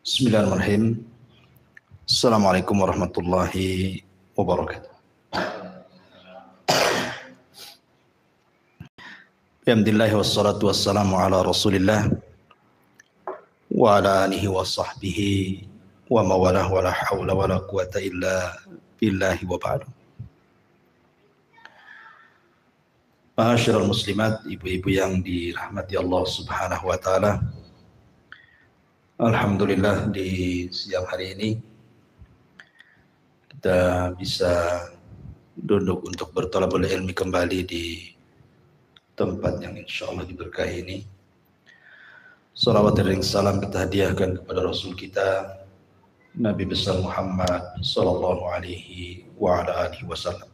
Bismillahirrahmanirrahim. Assalamualaikum warahmatullahi wabarakatuh. Alhamdulillah wassalatu wassalamu ala Rasulillah wa ala alihi wa sahbihi wa mawalah wa la hawla wa la quwata illa billahi wa ba'du. Ma'asyiral muslimat, ibu-ibu yang dirahmati Allah Subhanahu wa taala. Alhamdulillah di siang hari ini kita bisa duduk untuk bertolabul ilmi kembali di tempat yang insya Allah diberkahi ini. Salawat dan salam kita hadiahkan kepada Rasul kita Nabi besar Muhammad sallallahu alaihi wa ala alihi wasallam.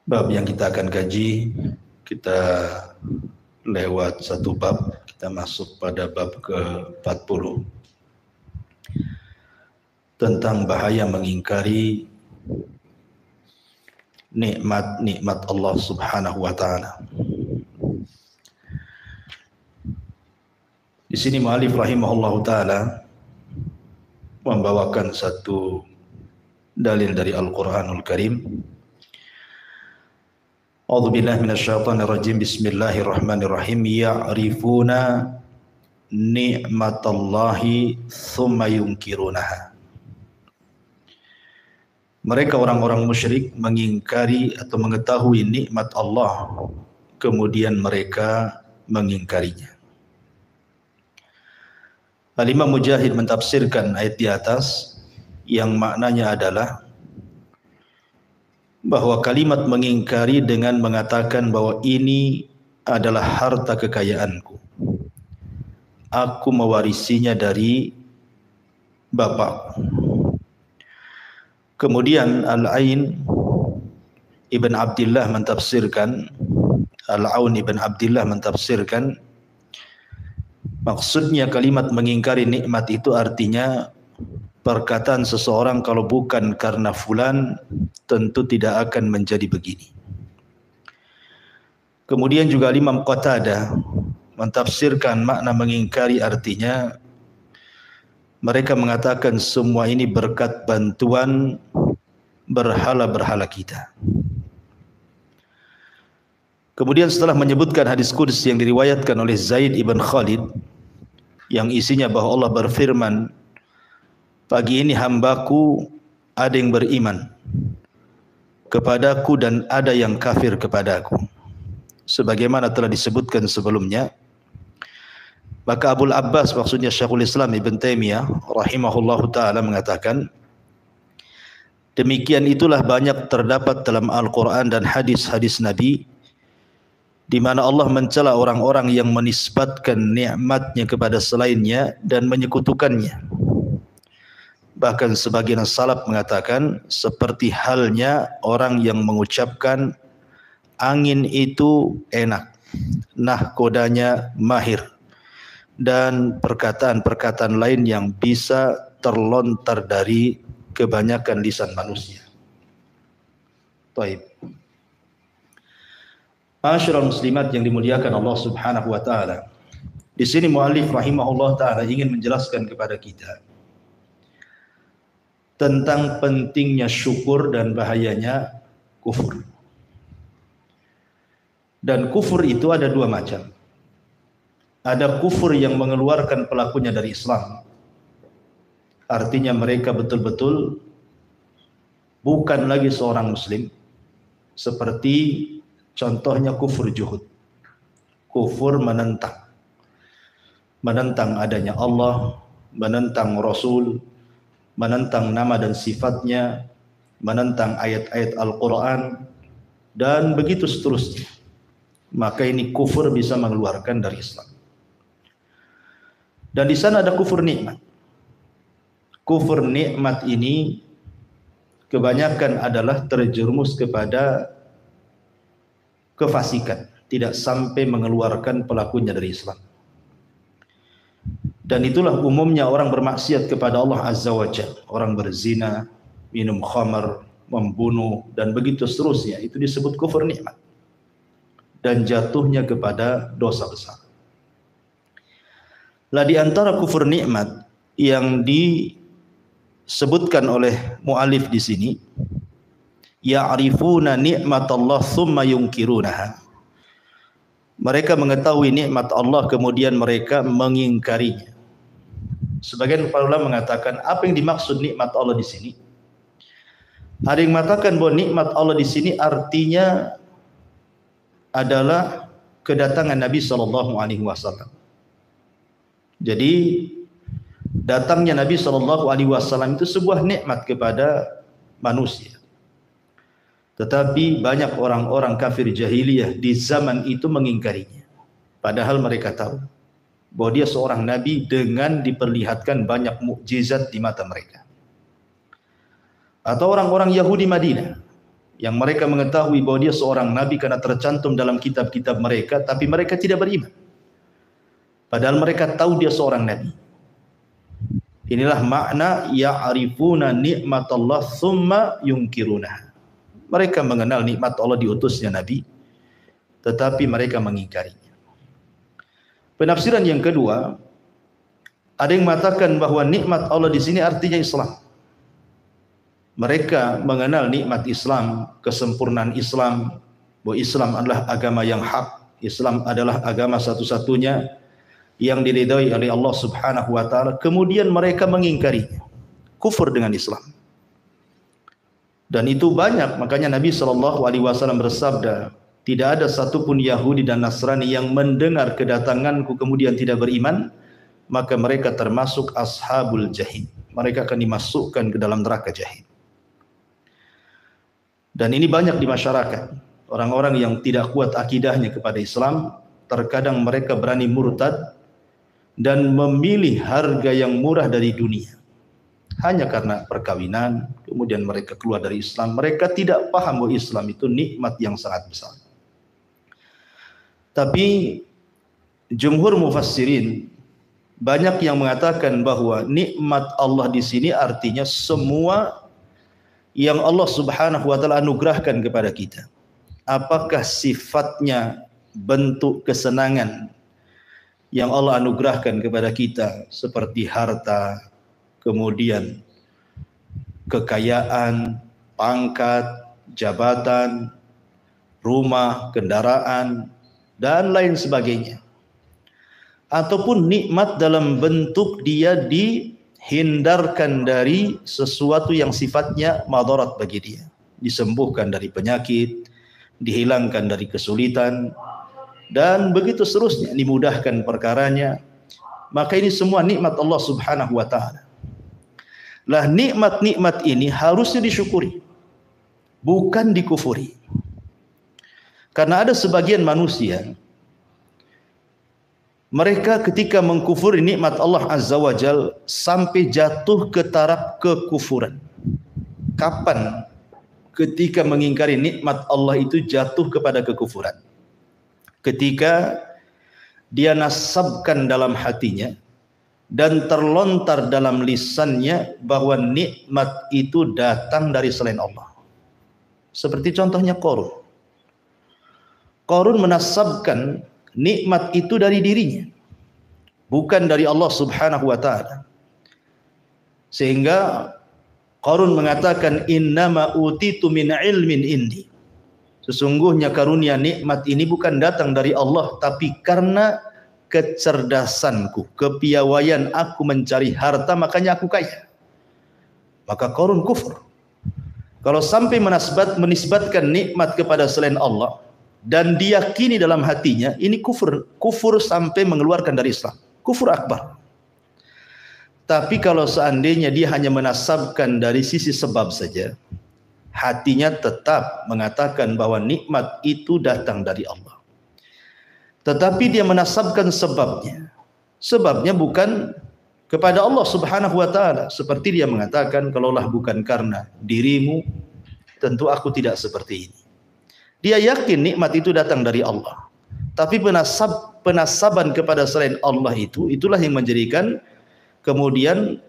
Bab yang kita akan kaji, kita lewat satu bab, kita masuk pada bab ke-40 tentang bahaya mengingkari nikmat-nikmat Allah Subhanahu wa taala. Di sini mu'allif rahimahullahu taala membawakan satu dalil dari Al-Qur'anul Karim. A'udzu billahi minasyaitonir rajim. Bismillahirrahmanirrahim. Ya'rifuna ni'matallahi tsumma yunkirunaha. Mereka orang-orang musyrik mengingkari atau mengetahui nikmat Allah, kemudian mereka mengingkarinya. Al-Imam Mujahid mentafsirkan ayat di atas yang maknanya adalah bahwa kalimat mengingkari dengan mengatakan bahwa ini adalah harta kekayaanku, aku mewarisinya dari bapakku. Kemudian Al-Aun Ibn Abdillah mentafsirkan, Al-Aun Ibn Abdillah mentafsirkan, maksudnya kalimat mengingkari nikmat itu artinya perkataan seseorang kalau bukan karena fulan tentu tidak akan menjadi begini. Kemudian juga Imam Qatadah mentafsirkan makna mengingkari artinya mereka mengatakan semua ini berkat bantuan berhala-berhala kita. Kemudian setelah menyebutkan hadis qudsi yang diriwayatkan oleh Zaid ibn Khalid yang isinya bahwa Allah berfirman, pagi ini hambaku ada yang beriman kepadaku dan ada yang kafir kepadaku, sebagaimana telah disebutkan sebelumnya. Maka Abul Abbas, maksudnya Syekhul Islam Ibn Taimiyah rahimahullahu ta'ala mengatakan, demikian itulah banyak terdapat dalam Al-Quran dan hadis-hadis Nabi di mana Allah mencela orang-orang yang menisbatkan nikmatnya kepada selainnya dan menyekutukannya. Bahkan sebagian salaf mengatakan seperti halnya orang yang mengucapkan angin itu enak, nahkodanya mahir, dan perkataan-perkataan lain yang bisa terlontar dari kebanyakan lisan manusia. Baik. Ma'asyiral muslimat yang dimuliakan Allah Subhanahu wa taala. Di sini muallif rahimahullah taala ingin menjelaskan kepada kita tentang pentingnya syukur dan bahayanya kufur. Dan kufur itu ada dua macam. Ada kufur yang mengeluarkan pelakunya dari Islam. Artinya mereka betul-betul bukan lagi seorang muslim. Seperti contohnya kufur juhud. Kufur menentang. Menentang adanya Allah, menentang Rasul, menentang nama dan sifatnya, menentang ayat-ayat Al-Quran, dan begitu seterusnya. Maka ini kufur bisa mengeluarkan dari Islam. Dan di sana ada kufur nikmat. Kufur nikmat ini kebanyakan adalah terjerumus kepada kefasikan, tidak sampai mengeluarkan pelakunya dari Islam. Dan itulah umumnya orang bermaksiat kepada Allah Azza wa Jalla, orang berzina, minum khamar, membunuh, dan begitu seterusnya. Itu disebut kufur nikmat dan jatuhnya kepada dosa besar. Lah di antara kufur nikmat yang disebutkan oleh mu'alif di sini, ya'rifuna ni'matallah thumma yunkirunaha. Mereka mengetahui nikmat Allah kemudian mereka mengingkarinya. Sebagian para ulama mengatakan apa yang dimaksud nikmat Allah di sini? Ada yang mengatakan bahwa nikmat Allah di sini artinya adalah kedatangan Nabi sallallahu alaihi wasallam. Jadi datangnya Nabi sallallahu alaihi wasallam itu sebuah nikmat kepada manusia. Tetapi banyak orang-orang kafir jahiliyah di zaman itu mengingkarinya. Padahal mereka tahu bahwa dia seorang nabi dengan diperlihatkan banyak mukjizat di mata mereka. Atau orang-orang Yahudi Madinah yang mereka mengetahui bahwa dia seorang nabi karena tercantum dalam kitab-kitab mereka, tapi mereka tidak beriman. Padahal mereka tahu dia seorang nabi. Inilah makna ya'rifuna ni'matallah thumma yunkirunah. Mereka mengenal nikmat Allah diutusnya nabi, tetapi mereka mengingkarinya. Penafsiran yang kedua, ada yang mengatakan bahwa nikmat Allah di sini artinya Islam. Mereka mengenal nikmat Islam, kesempurnaan Islam, bahwa Islam adalah agama yang hak, Islam adalah agama satu-satunya yang diridhai oleh Allah Subhanahu wa taala, kemudian mereka mengingkarinya, kufur dengan Islam. Dan itu banyak, makanya Nabi sallallahu alaihi wasallam bersabda, tidak ada satupun Yahudi dan Nasrani yang mendengar kedatanganku kemudian tidak beriman, maka mereka termasuk ashabul jahim. Mereka akan dimasukkan ke dalam neraka jahim. Dan ini banyak di masyarakat. Orang-orang yang tidak kuat akidahnya kepada Islam, terkadang mereka berani murtad dan memilih harga yang murah dari dunia. Hanya karena perkawinan, kemudian mereka keluar dari Islam. Mereka tidak paham bahwa Islam itu nikmat yang sangat besar. Tapi jumhur mufassirin banyak yang mengatakan bahwa nikmat Allah di sini artinya semua yang Allah Subhanahu wa taala anugerahkan kepada kita. Apakah sifatnya bentuk kesenangan yang Allah anugerahkan kepada kita seperti harta, kemudian kekayaan, pangkat, jabatan, rumah, kendaraan, dan lain sebagainya. Ataupun nikmat dalam bentuk dia dihindarkan dari sesuatu yang sifatnya madarat bagi dia. Disembuhkan dari penyakit, dihilangkan dari kesulitan, dan begitu seterusnya, dimudahkan perkaranya. Maka ini semua nikmat Allah Subhanahu wa taala. Lah nikmat-nikmat ini harusnya disyukuri, bukan dikufuri. Karena ada sebagian manusia, mereka ketika mengkufuri nikmat Allah Azza wa Jal sampai jatuh ke taraf kekufuran. Kapan ketika mengingkari nikmat Allah itu jatuh kepada kekufuran? Ketika dia nasabkan dalam hatinya dan terlontar dalam lisannya bahwa nikmat itu datang dari selain Allah. Seperti contohnya Qarun. Qarun menasabkan nikmat itu dari dirinya, bukan dari Allah Subhanahu wa taala. Sehingga Qarun mengatakan innama utitu min ilmin indi. Sesungguhnya karunia nikmat ini bukan datang dari Allah, tapi karena kecerdasanku, kepiawaian aku mencari harta, makanya aku kaya. Maka Qarun kufur. Kalau sampai menisbatkan nikmat kepada selain Allah dan diyakini dalam hatinya, ini kufur sampai mengeluarkan dari Islam, kufur akbar. Tapi kalau seandainya dia hanya menasabkan dari sisi sebab saja, hatinya tetap mengatakan bahwa nikmat itu datang dari Allah. Tetapi dia menasabkan sebabnya. Sebabnya bukan kepada Allah Subhanahu wa taala. Seperti dia mengatakan, kalaulah bukan karena dirimu, tentu aku tidak seperti ini. Dia yakin nikmat itu datang dari Allah. Tapi penasaban kepada selain Allah itulah yang menjadikan kemudian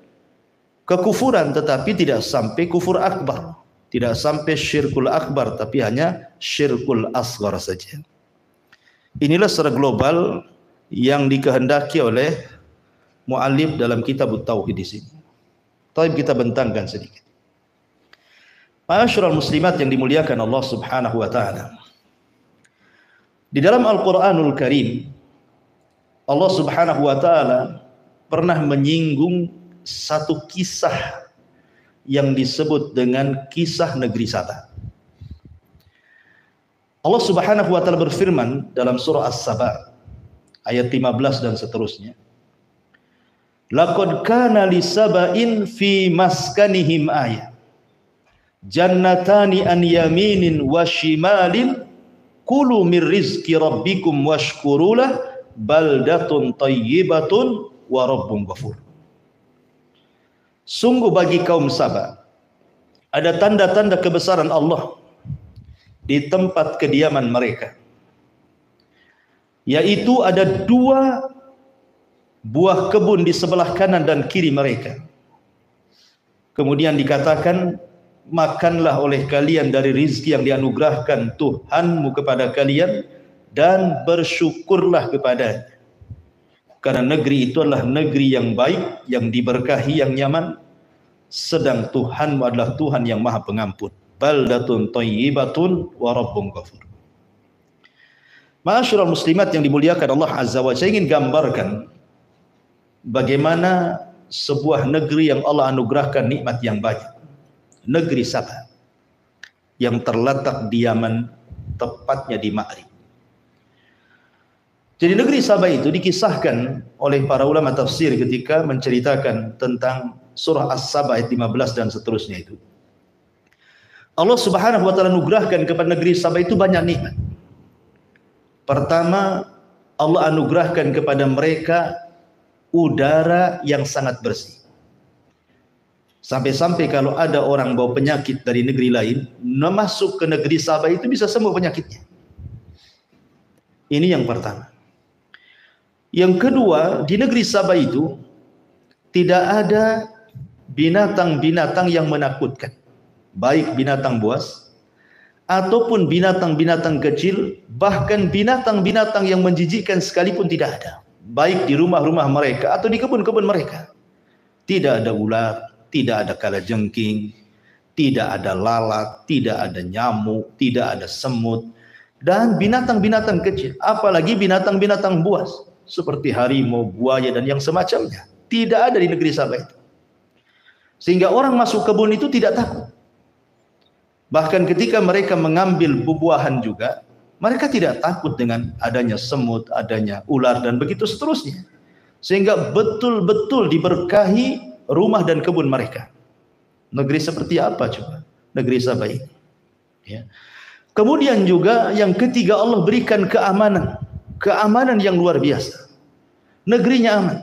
kekufuran, tetapi tidak sampai kufur akbar. Tidak sampai syirkul akbar, tapi hanya syirkul asghar saja. Inilah secara global yang dikehendaki oleh muallif dalam kitab Tauhid di sini. Taib kita bentangkan sedikit. Ma'asyiral muslimat yang dimuliakan Allah Subhanahu wa taala. Di dalam Al-Qur'anul Karim Allah Subhanahu wa taala pernah menyinggung satu kisah yang disebut dengan kisah negeri Saba. Allah Subhanahu wa taala berfirman dalam surah As-Saba ayat 15 dan seterusnya. Laqad kana li saba'in fi maskanihim ayat. Jannatani an yaminin wa shimalin kulu mir rizqi rabbikum washkurulah baldatun tayyibatun wa rabbun ghafur. Sungguh bagi kaum Saba ada tanda-tanda kebesaran Allah di tempat kediaman mereka, yaitu ada 2 buah kebun di sebelah kanan dan kiri mereka. Kemudian dikatakan, makanlah oleh kalian dari rizki yang dianugerahkan Tuhanmu kepada kalian dan bersyukurlah kepadanya. Karena negeri itu adalah negeri yang baik, yang diberkahi, yang nyaman. Sedang Tuhanmu adalah Tuhan yang maha pengampun. Baldatun thayyibatun wa rabbun ghafur. Ma'asyiral muslimat yang dimuliakan Allah Azza wa Jalla, saya ingin gambarkan bagaimana sebuah negeri yang Allah anugerahkan nikmat yang banyak. Negeri Saba yang terletak di Yaman, tepatnya di Ma'rib. Jadi negeri Saba itu dikisahkan oleh para ulama tafsir ketika menceritakan tentang surah As-Saba ayat 15 dan seterusnya itu. Allah Subhanahu wa taala anugerahkan kepada negeri Saba itu banyak nikmat. Pertama, Allah anugerahkan kepada mereka udara yang sangat bersih. Sampai-sampai kalau ada orang bawa penyakit dari negeri lain, masuk ke negeri Saba itu bisa sembuh penyakitnya. Ini yang pertama. Yang kedua, di negeri Saba itu tidak ada binatang-binatang yang menakutkan. Baik binatang buas ataupun binatang-binatang kecil, bahkan binatang-binatang yang menjijikkan sekalipun tidak ada. Baik di rumah-rumah mereka atau di kebun-kebun mereka. Tidak ada ular, tidak ada kalajengking, tidak ada lalat, tidak ada nyamuk, tidak ada semut, dan binatang-binatang kecil, apalagi binatang-binatang buas seperti harimau, buaya dan yang semacamnya. Tidak ada di negeri Saba itu. Sehingga orang masuk kebun itu tidak takut. Bahkan ketika mereka mengambil buah-buahan juga, mereka tidak takut dengan adanya semut, adanya ular dan begitu seterusnya. Sehingga betul-betul diberkahi rumah dan kebun mereka. Negeri seperti apa coba? Negeri Saba ini. Ya. Kemudian juga yang ketiga, Allah berikan keamanan. Keamanan yang luar biasa. Negerinya aman.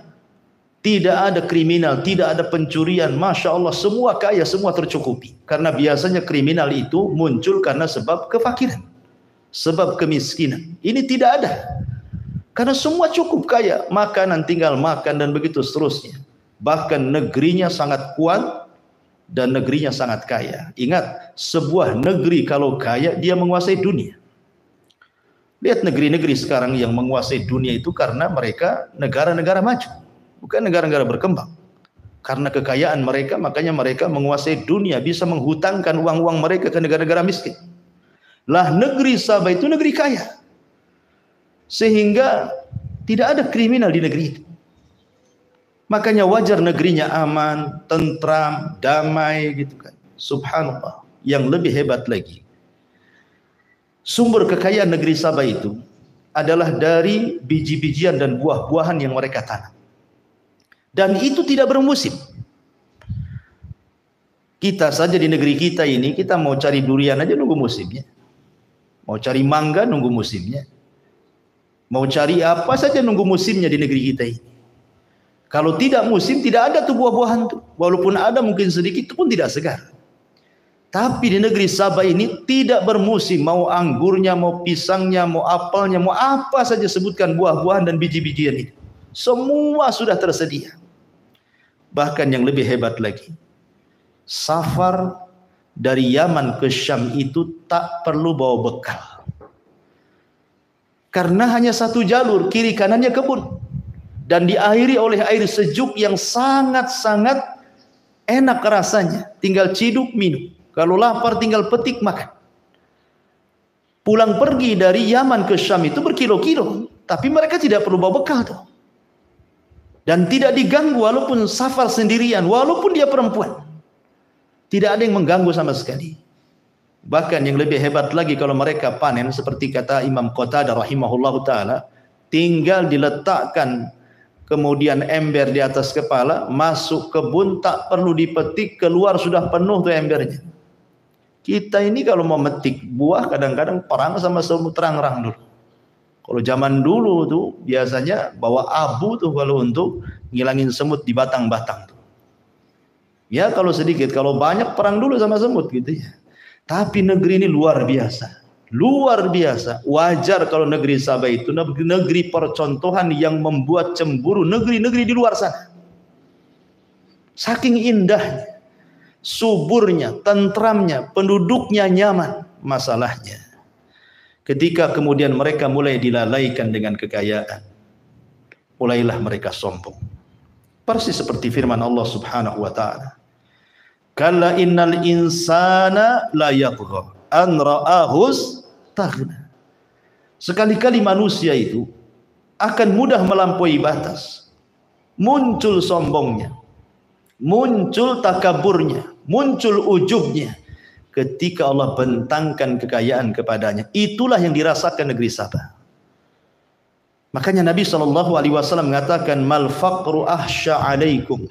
Tidak ada kriminal, tidak ada pencurian. Masya Allah, semua kaya, semua tercukupi. Karena biasanya kriminal itu muncul karena sebab kefakiran, sebab kemiskinan. Ini tidak ada. Karena semua cukup kaya, makanan tinggal makan dan begitu seterusnya. Bahkan negerinya sangat kuat dan negerinya sangat kaya. Ingat, sebuah negeri kalau kaya, dia menguasai dunia. Lihat negeri-negeri sekarang yang menguasai dunia itu karena mereka negara-negara maju, bukan negara-negara berkembang. Karena kekayaan mereka, makanya mereka menguasai dunia, bisa menghutangkan uang-uang mereka ke negara-negara miskin. Lah negeri Saba itu negeri kaya. Sehingga tidak ada kriminal di negeri itu. Makanya wajar negerinya aman, tentram, damai gitu kan. Subhanallah. Yang lebih hebat lagi, sumber kekayaan negeri Saba itu adalah dari biji-bijian dan buah-buahan yang mereka tanam. Dan itu tidak bermusim. Kita saja di negeri kita ini, kita mau cari durian aja nunggu musimnya. Mau cari mangga nunggu musimnya. Mau cari apa saja nunggu musimnya di negeri kita ini. Kalau tidak musim, tidak ada tuh buah-buahan tuh. Walaupun ada mungkin sedikit, itu pun tidak segar. Tapi di negeri Saba ini tidak bermusim. Mau anggurnya, mau pisangnya, mau apelnya, mau apa saja sebutkan buah-buahan dan biji-bijian itu. Semua sudah tersedia. Bahkan yang lebih hebat lagi, safar dari Yaman ke Syam itu tak perlu bawa bekal. Karena hanya satu jalur, kiri kanannya kebun. dan diakhiri oleh air sejuk yang sangat-sangat enak rasanya. Tinggal ciduk minum. Kalau lapar tinggal petik makan. Pulang pergi dari Yaman ke Syam itu berkilo-kilo, tapi mereka tidak perlu bawa bekal tuh. Dan tidak diganggu walaupun safar sendirian, walaupun dia perempuan. Tidak ada yang mengganggu sama sekali. Bahkan yang lebih hebat lagi kalau mereka panen, seperti kata Imam Qatadah rahimahullahu ta'ala, tinggal diletakkan kemudian ember di atas kepala, masuk kebun, tak perlu dipetik, keluar sudah penuh tuh embernya. Kita ini kalau mau metik buah kadang-kadang perang sama semut terang-terang dulu. Kalau zaman dulu tuh biasanya bawa abu tuh kalau untuk ngilangin semut di batang-batang tuh. Ya kalau sedikit, kalau banyak perang dulu sama semut gitu ya. Tapi negeri ini luar biasa. Luar biasa. Wajar kalau negeri Sabah itu negeri percontohan yang membuat cemburu negeri-negeri di luar sana. Saking indahnya, suburnya, tentramnya, penduduknya nyaman. Masalahnya, ketika kemudian mereka mulai dilalaikan dengan kekayaan, mulailah mereka sombong. Persis seperti firman Allah Subhanahu wa ta'ala. Kalla innal insana la yatgha an ra'ahus taghna. Sekali-kali manusia itu akan mudah melampaui batas. Muncul sombongnya, muncul takaburnya, muncul ujubnya ketika Allah bentangkan kekayaan kepadanya. Itulah yang dirasakan negeri Sabah. Makanya Nabi SAW mengatakan, mal faqru ahsya alaikum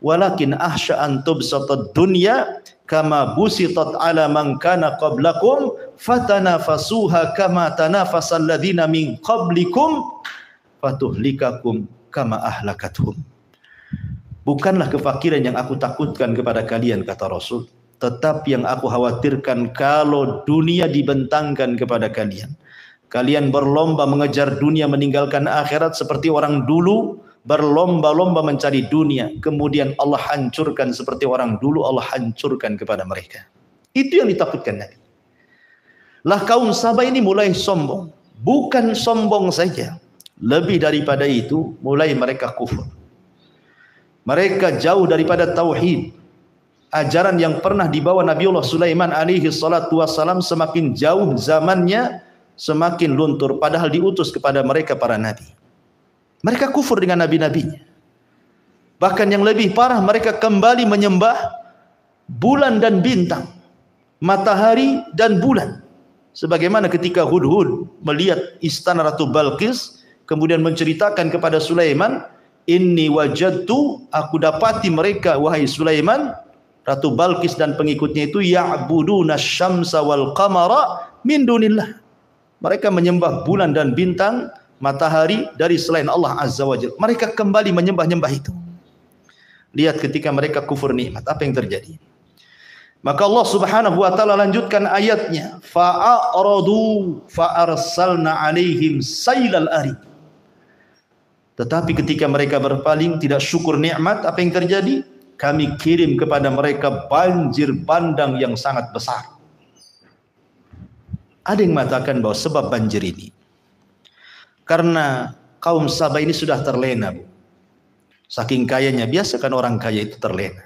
walakin ahsya an tubsatad dunya kama busitat ala man kana qablakum fatanafasuha kama tanafasal ladzina min qablikum fatuhlikakum kama ahlakathum. Bukanlah kefakiran yang aku takutkan kepada kalian, kata Rasul, tetapi yang aku khawatirkan kalau dunia dibentangkan kepada kalian. Kalian berlomba mengejar dunia meninggalkan akhirat seperti orang dulu berlomba-lomba mencari dunia, kemudian Allah hancurkan seperti orang dulu Allah hancurkan kepada mereka. Itu yang ditakutkan Nabi. Lah kaum Sabah ini mulai sombong. Bukan sombong saja, lebih daripada itu mulai mereka kufur. Mereka jauh daripada tauhid. Ajaran yang pernah dibawa Nabiullah Sulaiman alaihi salatu wassalam semakin jauh zamannya, semakin luntur, padahal diutus kepada mereka para nabi. Mereka kufur dengan nabi-nabinya. Bahkan yang lebih parah, mereka kembali menyembah bulan dan bintang, matahari dan bulan. Sebagaimana ketika Hudhud melihat istana Ratu Balqis, kemudian menceritakan kepada Sulaiman, inni wajadtu, aku dapati mereka, wahai Sulaiman, Ratu Balqis dan pengikutnya itu, ya'buduna syamsa wal qamara min dunillah. Mereka menyembah bulan dan bintang, matahari dari selain Allah Azza wa Jalla. Mereka kembali menyembah-nyembah itu. Lihat ketika mereka kufur nikmat, apa yang terjadi? Maka Allah Subhanahu wa taala lanjutkan ayatnya, fa'aradu fa'arsalna 'alaihim sailal arid. Tetapi ketika mereka berpaling, tidak syukur nikmat, apa yang terjadi? Kami kirim kepada mereka banjir bandang yang sangat besar. Ada yang mengatakan bahwa sebab banjir ini karena kaum Sabah ini sudah terlena, Bu. Saking kayanya, biasa kan orang kaya itu terlena.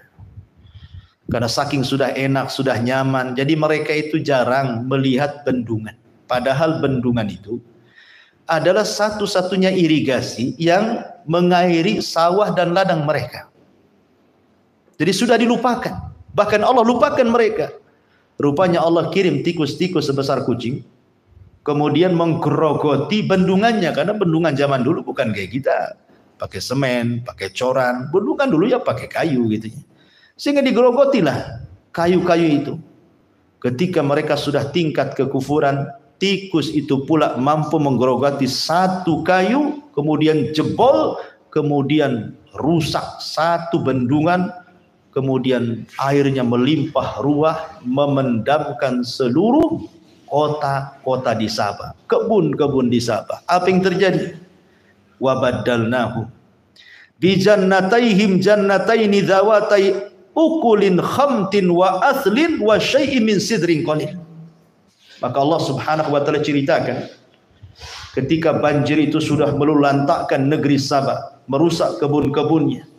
Karena saking sudah enak, sudah nyaman, jadi mereka itu jarang melihat bendungan. Padahal bendungan itu adalah satu-satunya irigasi yang mengairi sawah dan ladang mereka. Jadi sudah dilupakan. Bahkan Allah lupakan mereka. Rupanya Allah kirim tikus-tikus sebesar kucing, kemudian menggerogoti bendungannya. Karena bendungan zaman dulu bukan kayak kita, pakai semen, pakai coran. Bendungan dulu ya pakai kayu gitu. Sehingga digerogotilah kayu-kayu itu. Ketika mereka sudah tingkat kekufuran, tikus itu pula mampu menggerogoti satu kayu, kemudian jebol, kemudian rusak satu bendungan, kemudian airnya melimpah ruah, memendamkan seluruh kota-kota di Sabah, kebun-kebun di Sabah. Apa yang terjadi? Wa baddalnahu bi jannataihim jannataini dzawatai ukulin khamtin wa athlin wa syai'in min sidrin qalil. Maka Allah Subhanahu wa taala ceritakan, ketika banjir itu sudah melulantakkan negeri Sabah, merusak kebun-kebunnya,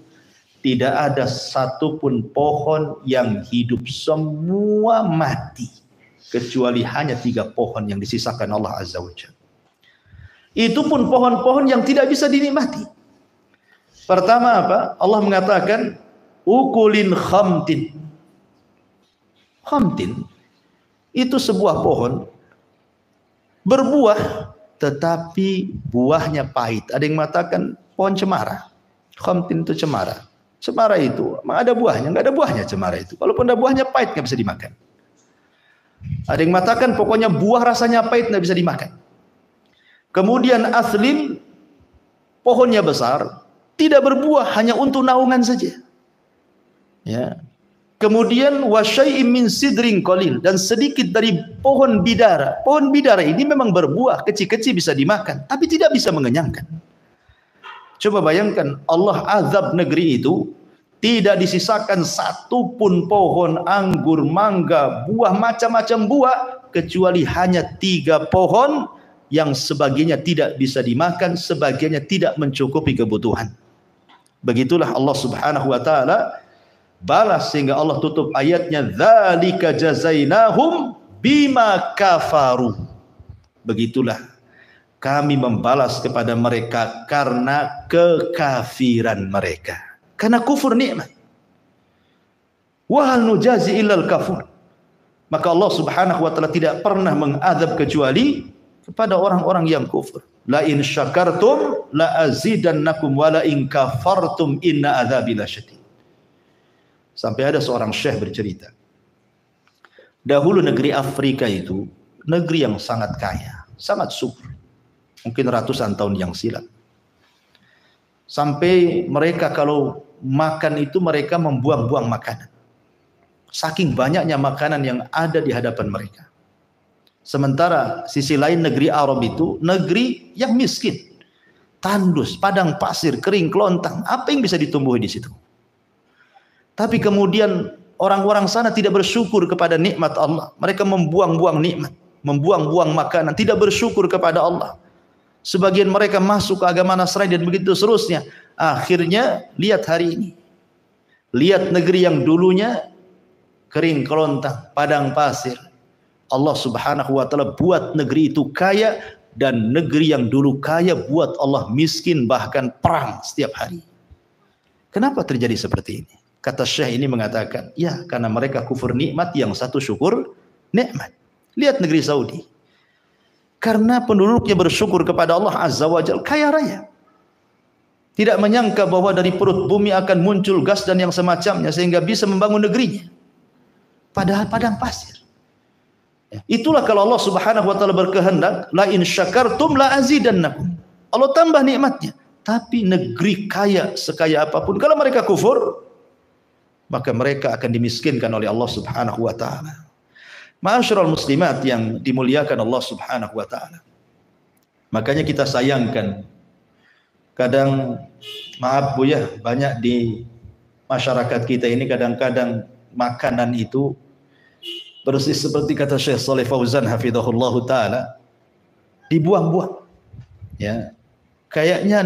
tidak ada satupun pohon yang hidup, semua mati, kecuali hanya 3 pohon yang disisakan Allah Azza wa Jalla. Itu pun pohon-pohon yang tidak bisa dinikmati. Pertama apa? Allah mengatakan ukulin khamtin. Khamtin itu sebuah pohon berbuah tetapi buahnya pahit. Ada yang mengatakan pohon cemara. Khamtin itu cemara. Cemara itu ada buahnya, enggak ada buahnya cemara itu. Walaupun ada buahnya pahit, enggak bisa dimakan. Ada yang mengatakan pokoknya buah rasanya pahit, enggak bisa dimakan. Kemudian aslin, pohonnya besar, tidak berbuah, hanya untuk naungan saja. Ya. Kemudian wasyai'im min sidrin qalil, dan sedikit dari pohon bidara. Pohon bidara ini memang berbuah, kecil-kecil bisa dimakan, tapi tidak bisa mengenyangkan. Coba bayangkan, Allah azab negeri itu, tidak disisakan satupun pohon anggur, mangga, buah, macam-macam buah, kecuali hanya 3 pohon yang sebagiannya tidak bisa dimakan, sebagiannya tidak mencukupi kebutuhan. Begitulah Allah Subhanahu wa taala balas, sehingga Allah tutup ayatnya, dzalika jazainahum bima kafaru. Begitulah kami membalas kepada mereka karena kekafiran mereka, karena kufur nikmat. Wa hal nujazi illal kafur. Maka Allah Subhanahu wa taala tidak pernah mengadab kecuali kepada orang-orang yang kufur. La in syakartum la azidannakum wa la in kafartum inna adzabi lasyadid. Sampai ada seorang syekh bercerita, dahulu negeri Afrika itu negeri yang sangat kaya, sangat subur, mungkin ratusan tahun yang silam. Sampai mereka kalau makan itu mereka membuang-buang makanan, saking banyaknya makanan yang ada di hadapan mereka. Sementara sisi lain negeri Arab itu negeri yang miskin, tandus, padang pasir, kering kelontang, apa yang bisa ditumbuhi di situ? Tapi kemudian orang-orang sana tidak bersyukur kepada nikmat Allah. Mereka membuang-buang nikmat, membuang-buang makanan, tidak bersyukur kepada Allah. Sebagian mereka masuk ke agama Nasrani dan begitu seterusnya. Akhirnya lihat hari ini, lihat negeri yang dulunya kering kelontang, padang pasir, Allah Subhanahu wa taala buat negeri itu kaya, dan negeri yang dulu kaya buat Allah miskin, bahkan perang setiap hari. Kenapa terjadi seperti ini? Kata Syekh ini mengatakan, ya karena mereka kufur nikmat, yang satu syukur nikmat. Lihat negeri Saudi, karena penduduknya bersyukur kepada Allah Azza wa Jalla, kaya raya. Tidak menyangka bahwa dari perut bumi akan muncul gas dan yang semacamnya sehingga bisa membangun negerinya. Padahal padang pasir. Itulah kalau Allah Subhanahu wa taala berkehendak, la in syakartum la azidannakum. Allah tambah nikmatnya. Tapi negeri kaya sekaya apapun, kalau mereka kufur, maka mereka akan dimiskinkan oleh Allah Subhanahu wa taala. Ma'asyiral muslimat yang dimuliakan Allah Subhanahu wa taala. Makanya kita sayangkan, kadang maaf Bu ya, banyak di masyarakat kita ini kadang-kadang makanan itu persis seperti kata Syekh Shalih Fauzan hafizahullah taala, dibuang-buang. Ya. Kayaknya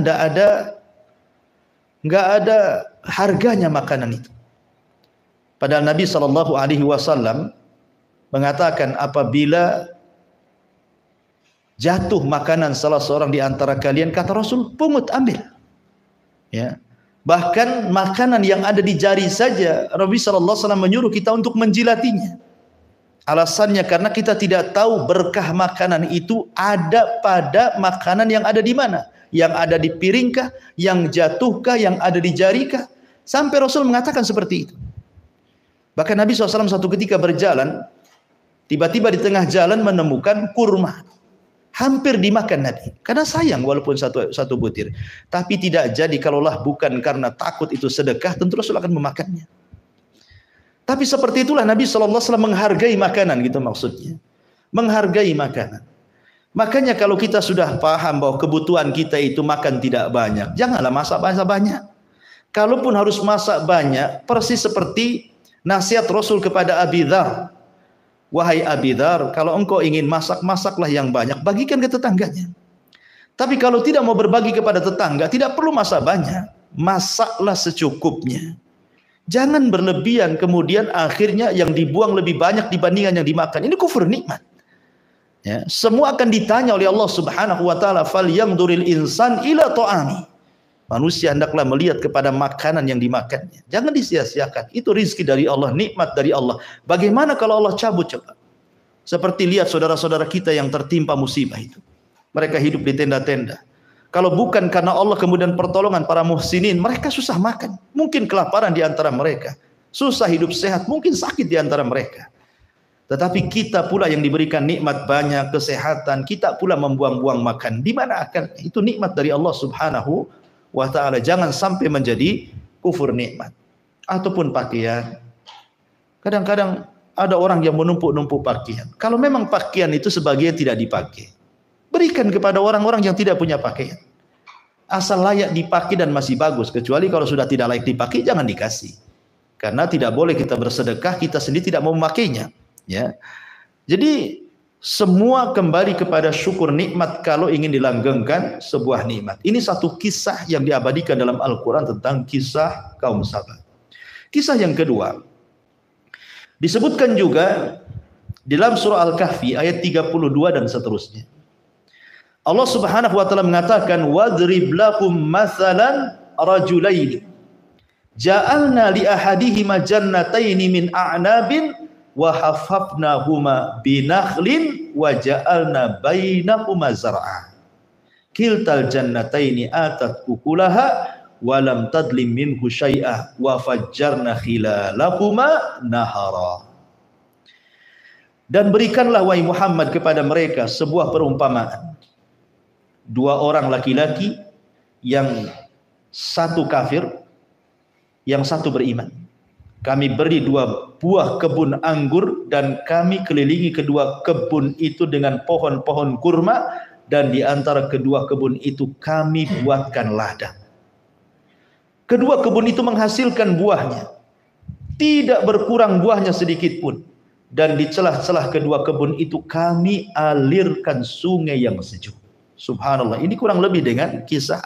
enggak ada harganya makanan itu. Padahal Nabi sallallahu alaihi wasallam mengatakan, apabila jatuh makanan salah seorang di antara kalian, kata Rasul, pungut, ambil. Ya. Bahkan makanan yang ada di jari saja Nabi sallallahu alaihi wasallam menyuruh kita untuk menjilatinya. Alasannya karena kita tidak tahu berkah makanan itu ada pada makanan yang ada di mana, yang ada di piringkah, yang jatuhkah, yang ada di jarikah. Sampai Rasul mengatakan seperti itu. Bahkan Nabi SAW satu ketika berjalan, tiba-tiba di tengah jalan menemukan kurma, hampir dimakan Nabi, karena sayang walaupun satu butir. Tapi tidak jadi, kalaulah bukan karena takut itu sedekah, tentu Rasul akan memakannya. Tapi seperti itulah Nabi SAW menghargai makanan, gitu maksudnya, menghargai makanan. Makanya kalau kita sudah paham bahwa kebutuhan kita itu makan tidak banyak, janganlah masak banyak. Kalaupun harus masak banyak, persis seperti nasihat Rasul kepada Abi Dzar. Wahai Abi Dzar, kalau engkau ingin masak, masaklah yang banyak, bagikan ke tetangganya. Tapi kalau tidak mau berbagi kepada tetangga, tidak perlu masak banyak. Masaklah secukupnya. Jangan berlebihan kemudian akhirnya yang dibuang lebih banyak dibandingkan yang dimakan. Ini kufur nikmat. Ya, semua akan ditanya oleh Allah Subhanahu wa taala, "Falyanzuril insan ila ta'ami." Manusia hendaklah melihat kepada makanan yang dimakannya. Jangan disia-siakan. Itu rizki dari Allah, nikmat dari Allah. Bagaimana kalau Allah cabut coba? Seperti lihat saudara-saudara kita yang tertimpa musibah itu. Mereka hidup di tenda-tenda. Kalau bukan karena Allah kemudian pertolongan para muhsinin, mereka susah makan. Mungkin kelaparan di antara mereka. Susah hidup sehat, mungkin sakit di antara mereka. Tetapi kita pula yang diberikan nikmat banyak, kesehatan, kita pula membuang-buang makan. Di mana akan? Itu nikmat dari Allah Subhanahu wa ta'ala. Jangan sampai menjadi kufur nikmat. Ataupun pakaian. Kadang-kadang ada orang yang menumpuk-numpuk pakaian. Kalau memang pakaian itu sebagian tidak dipakai, berikan kepada orang-orang yang tidak punya pakaian. Asal layak dipakai dan masih bagus. Kecuali kalau sudah tidak layak dipakai, jangan dikasih. Karena tidak boleh kita bersedekah, kita sendiri tidak mau memakainya. Ya. Jadi semua kembali kepada syukur nikmat kalau ingin dilanggengkan sebuah nikmat. Ini satu kisah yang diabadikan dalam Al-Quran tentang kisah kaum Sabah. Kisah yang kedua disebutkan juga di dalam surah Al-Kahfi ayat 32 dan seterusnya. Allah Subhanahu wa taala mengatakan, "Wadrib lakum mathalan rajulaini ja'alna li ahadihima jannataini min a'nabin wa hafafnahuma binakhlin wa ja'alna bainahuma zar'a kiltal jannataini atat ukulaha wa lam tadlim minhu syai'a wa fajjarna khilalahuma nahara." Dan berikanlah wahai Muhammad kepada mereka sebuah perumpamaan. Dua orang laki-laki, yang satu kafir, yang satu beriman. Kami beri dua buah kebun anggur dan kami kelilingi kedua kebun itu dengan pohon-pohon kurma, dan di antara kedua kebun itu kami buatkan ladang. Kedua kebun itu menghasilkan buahnya, tidak berkurang buahnya sedikit pun, dan di celah-celah kedua kebun itu kami alirkan sungai yang sejuk. Subhanallah, ini kurang lebih dengan kisah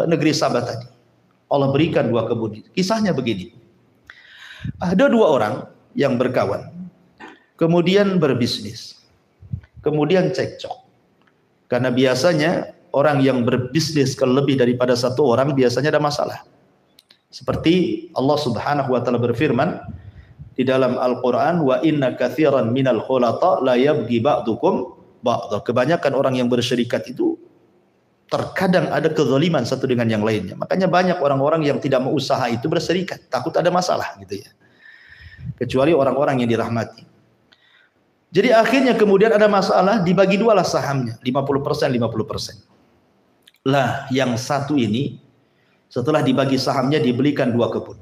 negeri Sabah tadi. Allah berikan dua kebun. Kisahnya begini. Ada dua orang yang berkawan, kemudian berbisnis, kemudian cekcok. Karena biasanya orang yang berbisnis kalau lebih daripada satu orang biasanya ada masalah. Seperti Allah Subhanahu wa taala berfirman di dalam Al-Qur'an, "Wa inna katsiran minal khulata la yabghi ba'dukum ba'dha." Kebanyakan orang yang berserikat itu terkadang ada kezaliman satu dengan yang lainnya. Makanya banyak orang-orang yang tidak mau usaha itu berserikat, takut ada masalah gitu ya. Kecuali orang-orang yang dirahmati. Jadi akhirnya kemudian ada masalah, dibagi dua lah sahamnya, 50%, 50%. Lah yang satu ini setelah dibagi sahamnya dibelikan dua kebun.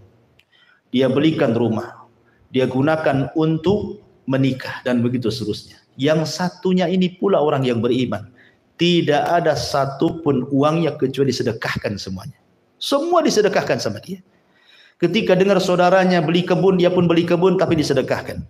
Dia belikan rumah. Dia gunakan untuk menikah dan begitu seterusnya. Yang satunya ini pula orang yang beriman. Tidak ada satupun uangnya kecuali disedekahkan semuanya. Semua disedekahkan sama dia. Ketika dengar saudaranya beli kebun, dia pun beli kebun tapi disedekahkan.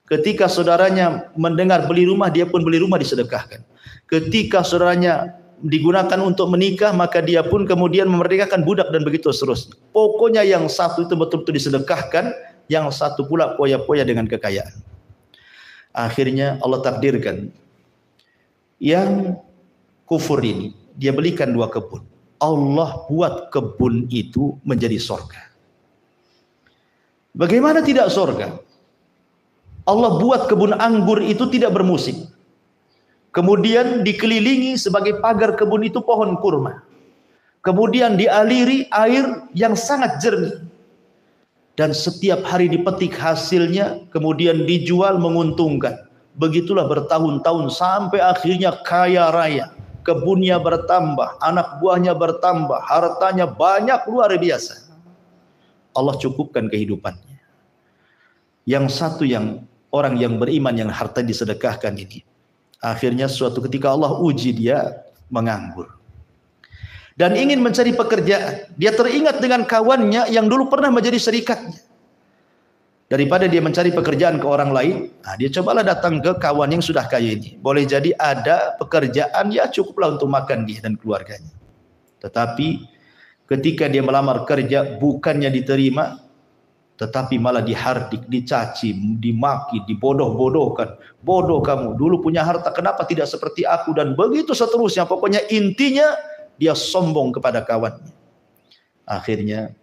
Ketika saudaranya mendengar beli rumah, dia pun beli rumah disedekahkan. Ketika saudaranya digunakan untuk menikah, maka dia pun kemudian memerdekakan budak dan begitu seterusnya. Pokoknya yang satu itu betul-betul disedekahkan, yang satu pula poya-poya dengan kekayaan. Akhirnya Allah takdirkan yang kufur ini, dia belikan dua kebun. Allah buat kebun itu menjadi surga. Bagaimana tidak surga? Allah buat kebun anggur itu tidak bermusim. Kemudian dikelilingi sebagai pagar kebun itu pohon kurma. Kemudian dialiri air yang sangat jernih. Dan setiap hari dipetik hasilnya, kemudian dijual menguntungkan. Begitulah bertahun-tahun sampai akhirnya kaya raya. Kebunnya bertambah, anak buahnya bertambah, hartanya banyak luar biasa. Allah cukupkan kehidupannya. Yang satu yang orang yang beriman yang harta disedekahkan ini, akhirnya suatu ketika Allah uji dia menganggur. Dan ingin mencari pekerjaan. Dia teringat dengan kawannya yang dulu pernah menjadi serikatnya. Daripada dia mencari pekerjaan ke orang lain, nah dia cobalah datang ke kawan yang sudah kaya ini. Boleh jadi ada pekerjaan, ya cukuplah untuk makan dia dan keluarganya. Tetapi ketika dia melamar kerja, bukannya diterima, tetapi malah dihardik, dicaci, dimaki, dibodoh-bodohkan. Bodoh kamu, dulu punya harta, kenapa tidak seperti aku? Dan begitu seterusnya. Pokoknya intinya dia sombong kepada kawannya. Akhirnya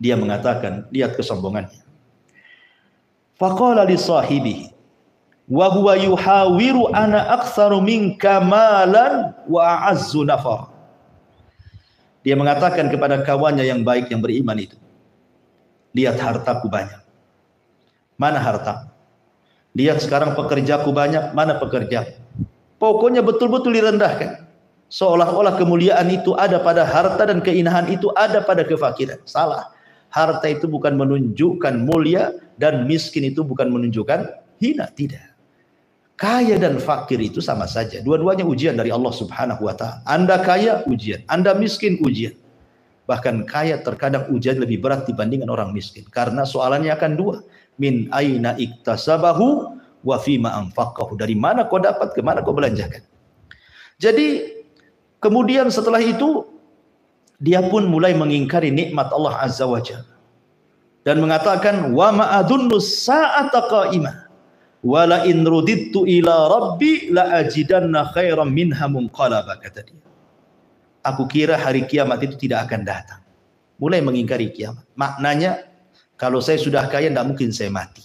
dia mengatakan, lihat kesombongannya. Faqala li sahibihi wa huwa yuhawiru ana aktsaru minka malan wa a'azzu nafar. Dia mengatakan kepada kawannya yang baik, yang beriman itu, lihat hartaku banyak. Mana harta? Lihat sekarang pekerjaku banyak, mana pekerja? Pokoknya betul-betul direndahkan. Seolah-olah kemuliaan itu ada pada harta dan keinahan itu ada pada kefakiran. Salah. Harta itu bukan menunjukkan mulia dan miskin itu bukan menunjukkan hina. Tidak. Kaya dan fakir itu sama saja. Dua-duanya ujian dari Allah Subhanahu wa ta'ala. Anda kaya, ujian. Anda miskin, ujian. Bahkan kaya terkadang ujian lebih berat dibandingkan orang miskin. Karena soalannya akan dua. Min aina iktasabahu wa fima anfaqahu. Dari mana kau dapat, kemana kau belanjakan. Jadi kemudian setelah itu dia pun mulai mengingkari nikmat Allah Azza wa Jalla dan mengatakan wa ma'adunnu sa'ata qa'imah wa la in rudidtu ila rabbi la ajidanna khairan minha munqalaba, kata dia. Aku kira hari kiamat itu tidak akan datang. Mulai mengingkari kiamat. Maknanya kalau saya sudah kaya tidak mungkin saya mati.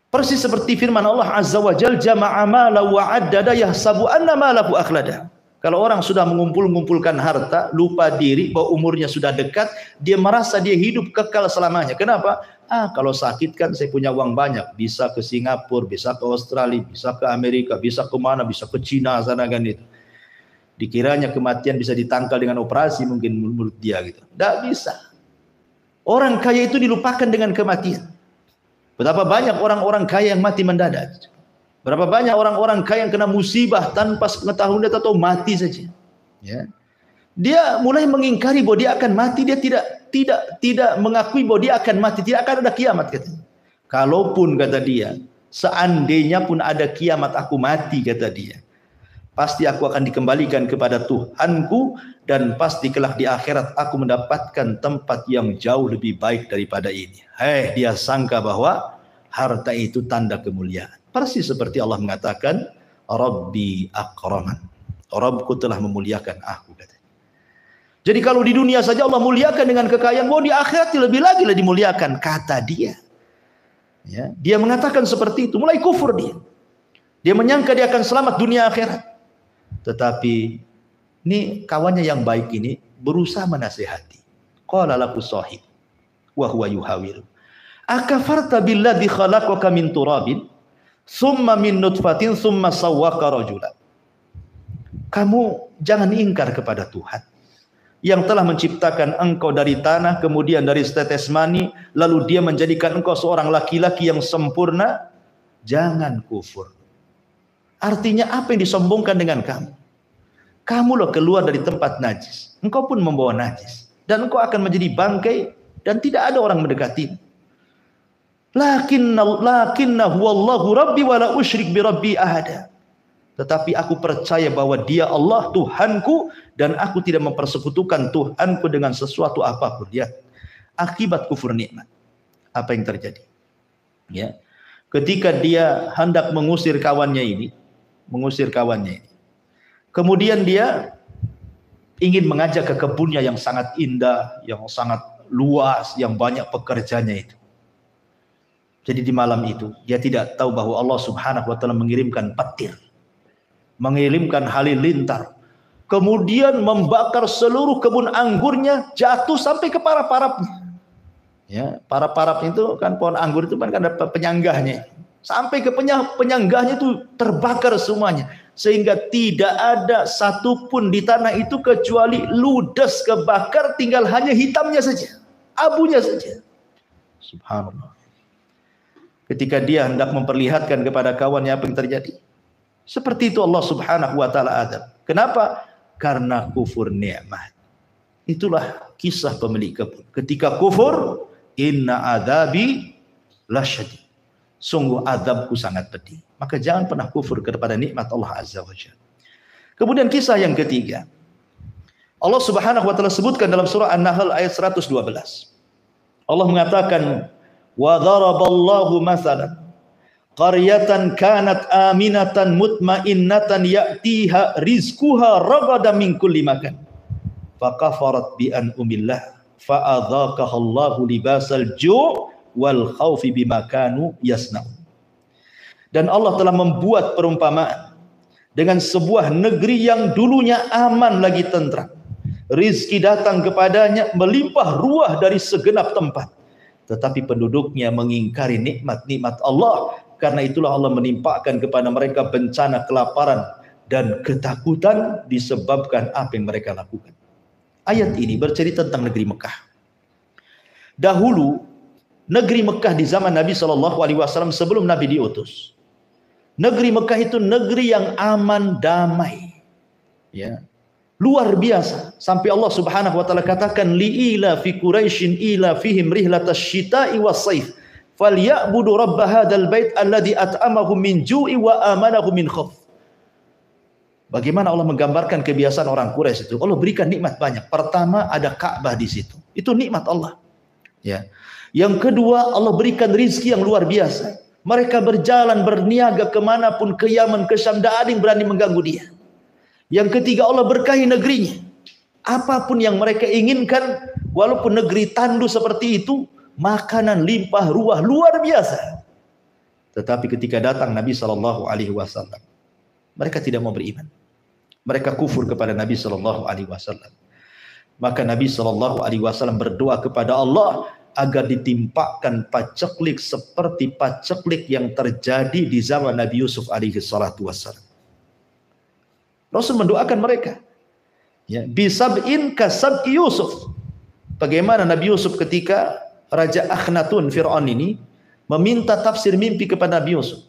Persis seperti firman Allah Azza wa Jalla, jama'a mala wa addada yahsabu anna malahu akhlada. Kalau orang sudah mengumpulkan harta, lupa diri bahwa umurnya sudah dekat, dia merasa dia hidup kekal selamanya. Kenapa? Kalau sakit kan saya punya uang banyak, bisa ke Singapura, bisa ke Australia, bisa ke Amerika, bisa ke mana, bisa ke Cina sana kan itu. Dikiranya kematian bisa ditangkal dengan operasi mungkin menurut dia gitu. Tidak bisa. Orang kaya itu dilupakan dengan kematian. Betapa banyak orang-orang kaya yang mati mendadak. Berapa banyak orang-orang kaya yang kena musibah tanpa pengetahuan dia atau mati saja. Ya. Dia mulai mengingkari bahwa dia akan mati, dia tidak mengakui bahwa dia akan mati, tidak akan ada kiamat katanya. Kalaupun kata dia, seandainya pun ada kiamat aku mati kata dia. Pasti aku akan dikembalikan kepada Tuhanku dan pasti kelak di akhirat aku mendapatkan tempat yang jauh lebih baik daripada ini. Dia sangka bahwa harta itu tanda kemuliaan. Persis seperti Allah mengatakan, Rabbi akraman. Rabbku telah memuliakan aku, katanya. Jadi kalau di dunia saja Allah muliakan dengan kekayaan, mau di akhirat lebih lagi lah dimuliakan, kata dia. Ya, dia mengatakan seperti itu, mulai kufur dia. Dia menyangka dia akan selamat dunia akhirat. Tetapi ini kawannya yang baik ini berusaha menasihati. Qala lahu sahib wa huwa yuhawiru. Akafarta billadzi khalaqaka min turabin summa min nutfatin summa sawwaka rajula. Kamu jangan ingkar kepada Tuhan yang telah menciptakan engkau dari tanah, kemudian dari setetes mani, lalu dia menjadikan engkau seorang laki-laki yang sempurna. Jangan kufur. Artinya apa yang disombongkan dengan kamu? Kamu loh keluar dari tempat najis, engkau pun membawa najis, dan engkau akan menjadi bangkai dan tidak ada orang mendekati. Lakinnahu wallahu rabbi wa la usyrik bi rabbi ahada. Tetapi aku percaya bahwa dia Allah Tuhanku dan aku tidak mempersekutukan Tuhanku dengan sesuatu apapun. Ya, akibat kufur nikmat. Apa yang terjadi? Ya. Ketika dia hendak mengusir kawannya ini, kemudian dia ingin mengajak ke kebunnya yang sangat indah, yang sangat luas, yang banyak pekerjanya itu. Jadi di malam itu dia tidak tahu bahwa Allah Subhanahu wa taala mengirimkan petir, mengirimkan halilintar, kemudian membakar seluruh kebun anggurnya, jatuh sampai ke para-parapnya. Ya, para-parap itu kan pohon anggur itu kan ada penyanggahnya. Sampai ke penyanggahnya itu terbakar semuanya, sehingga tidak ada satupun di tanah itu kecuali ludes kebakar, tinggal hanya hitamnya saja, abunya saja. Subhanallah. Ketika dia hendak memperlihatkan kepada kawannya apa yang terjadi, seperti itu Allah Subhanahu wa taala adab. Kenapa? Karena kufur nikmat. Itulah kisah pemilik kebun. Ketika kufur, inna adzabi lasyadid. Sungguh azabku sangat pedih. Maka jangan pernah kufur kepada nikmat Allah Azza wa Jalla. Kemudian kisah yang ketiga. Allah Subhanahu wa taala sebutkan dalam surah An-Nahl ayat 112. Allah mengatakan, "Wa daraballahu mathalan qaryatan kanat aminatan mutmainnatan ya'tiha rizquha ragadan min kulli makan. Fakafarat bi an'umillah fa'adzaqaha Allahu libasal ju' wal khaufi bima kanu yasna'un." Dan Allah telah membuat perumpamaan dengan sebuah negeri yang dulunya aman lagi tentram. Rizki datang kepadanya melimpah ruah dari segenap tempat. Tetapi penduduknya mengingkari nikmat-nikmat Allah. Karena itulah Allah menimpakan kepada mereka bencana kelaparan dan ketakutan disebabkan apa yang mereka lakukan. Ayat ini bercerita tentang negeri Mekah. Dahulu negeri Mekah di zaman Nabi SAW sebelum Nabi diutus. Negeri Mekah itu negeri yang aman, damai. Ya. Luar biasa. Sampai Allah Subhanahu wa taala katakan li'ila fi Quraisyin ila fihim rihlatash syita'i was-saif falyabudu rabb hadzal bait alladzi at'amahum min ju'i wa amanahum min khauf. Bagaimana Allah menggambarkan kebiasaan orang Quraisy itu? Allah berikan nikmat banyak. Pertama ada Ka'bah di situ. Itu nikmat Allah. Ya. Yang kedua Allah berikan rizki yang luar biasa. Mereka berjalan berniaga kemanapun, ke Yaman, ke Syam, tidak ada yang berani mengganggu dia. Yang ketiga Allah berkahi negerinya. Apapun yang mereka inginkan, walaupun negeri tandus seperti itu, makanan limpah ruah luar biasa. Tetapi ketika datang Nabi SAW, mereka tidak mau beriman. Mereka kufur kepada Nabi SAW. Maka Nabi SAW berdoa kepada Allah agar ditimpakan paceklik seperti paceklik yang terjadi di zaman Nabi Yusuf alaihissalam. Rasul mendoakan mereka. Ya, bisab'in kasab'i Yusuf. Bagaimana Nabi Yusuf ketika Raja Akhnatun Fir'aun ini meminta tafsir mimpi kepada Nabi Yusuf.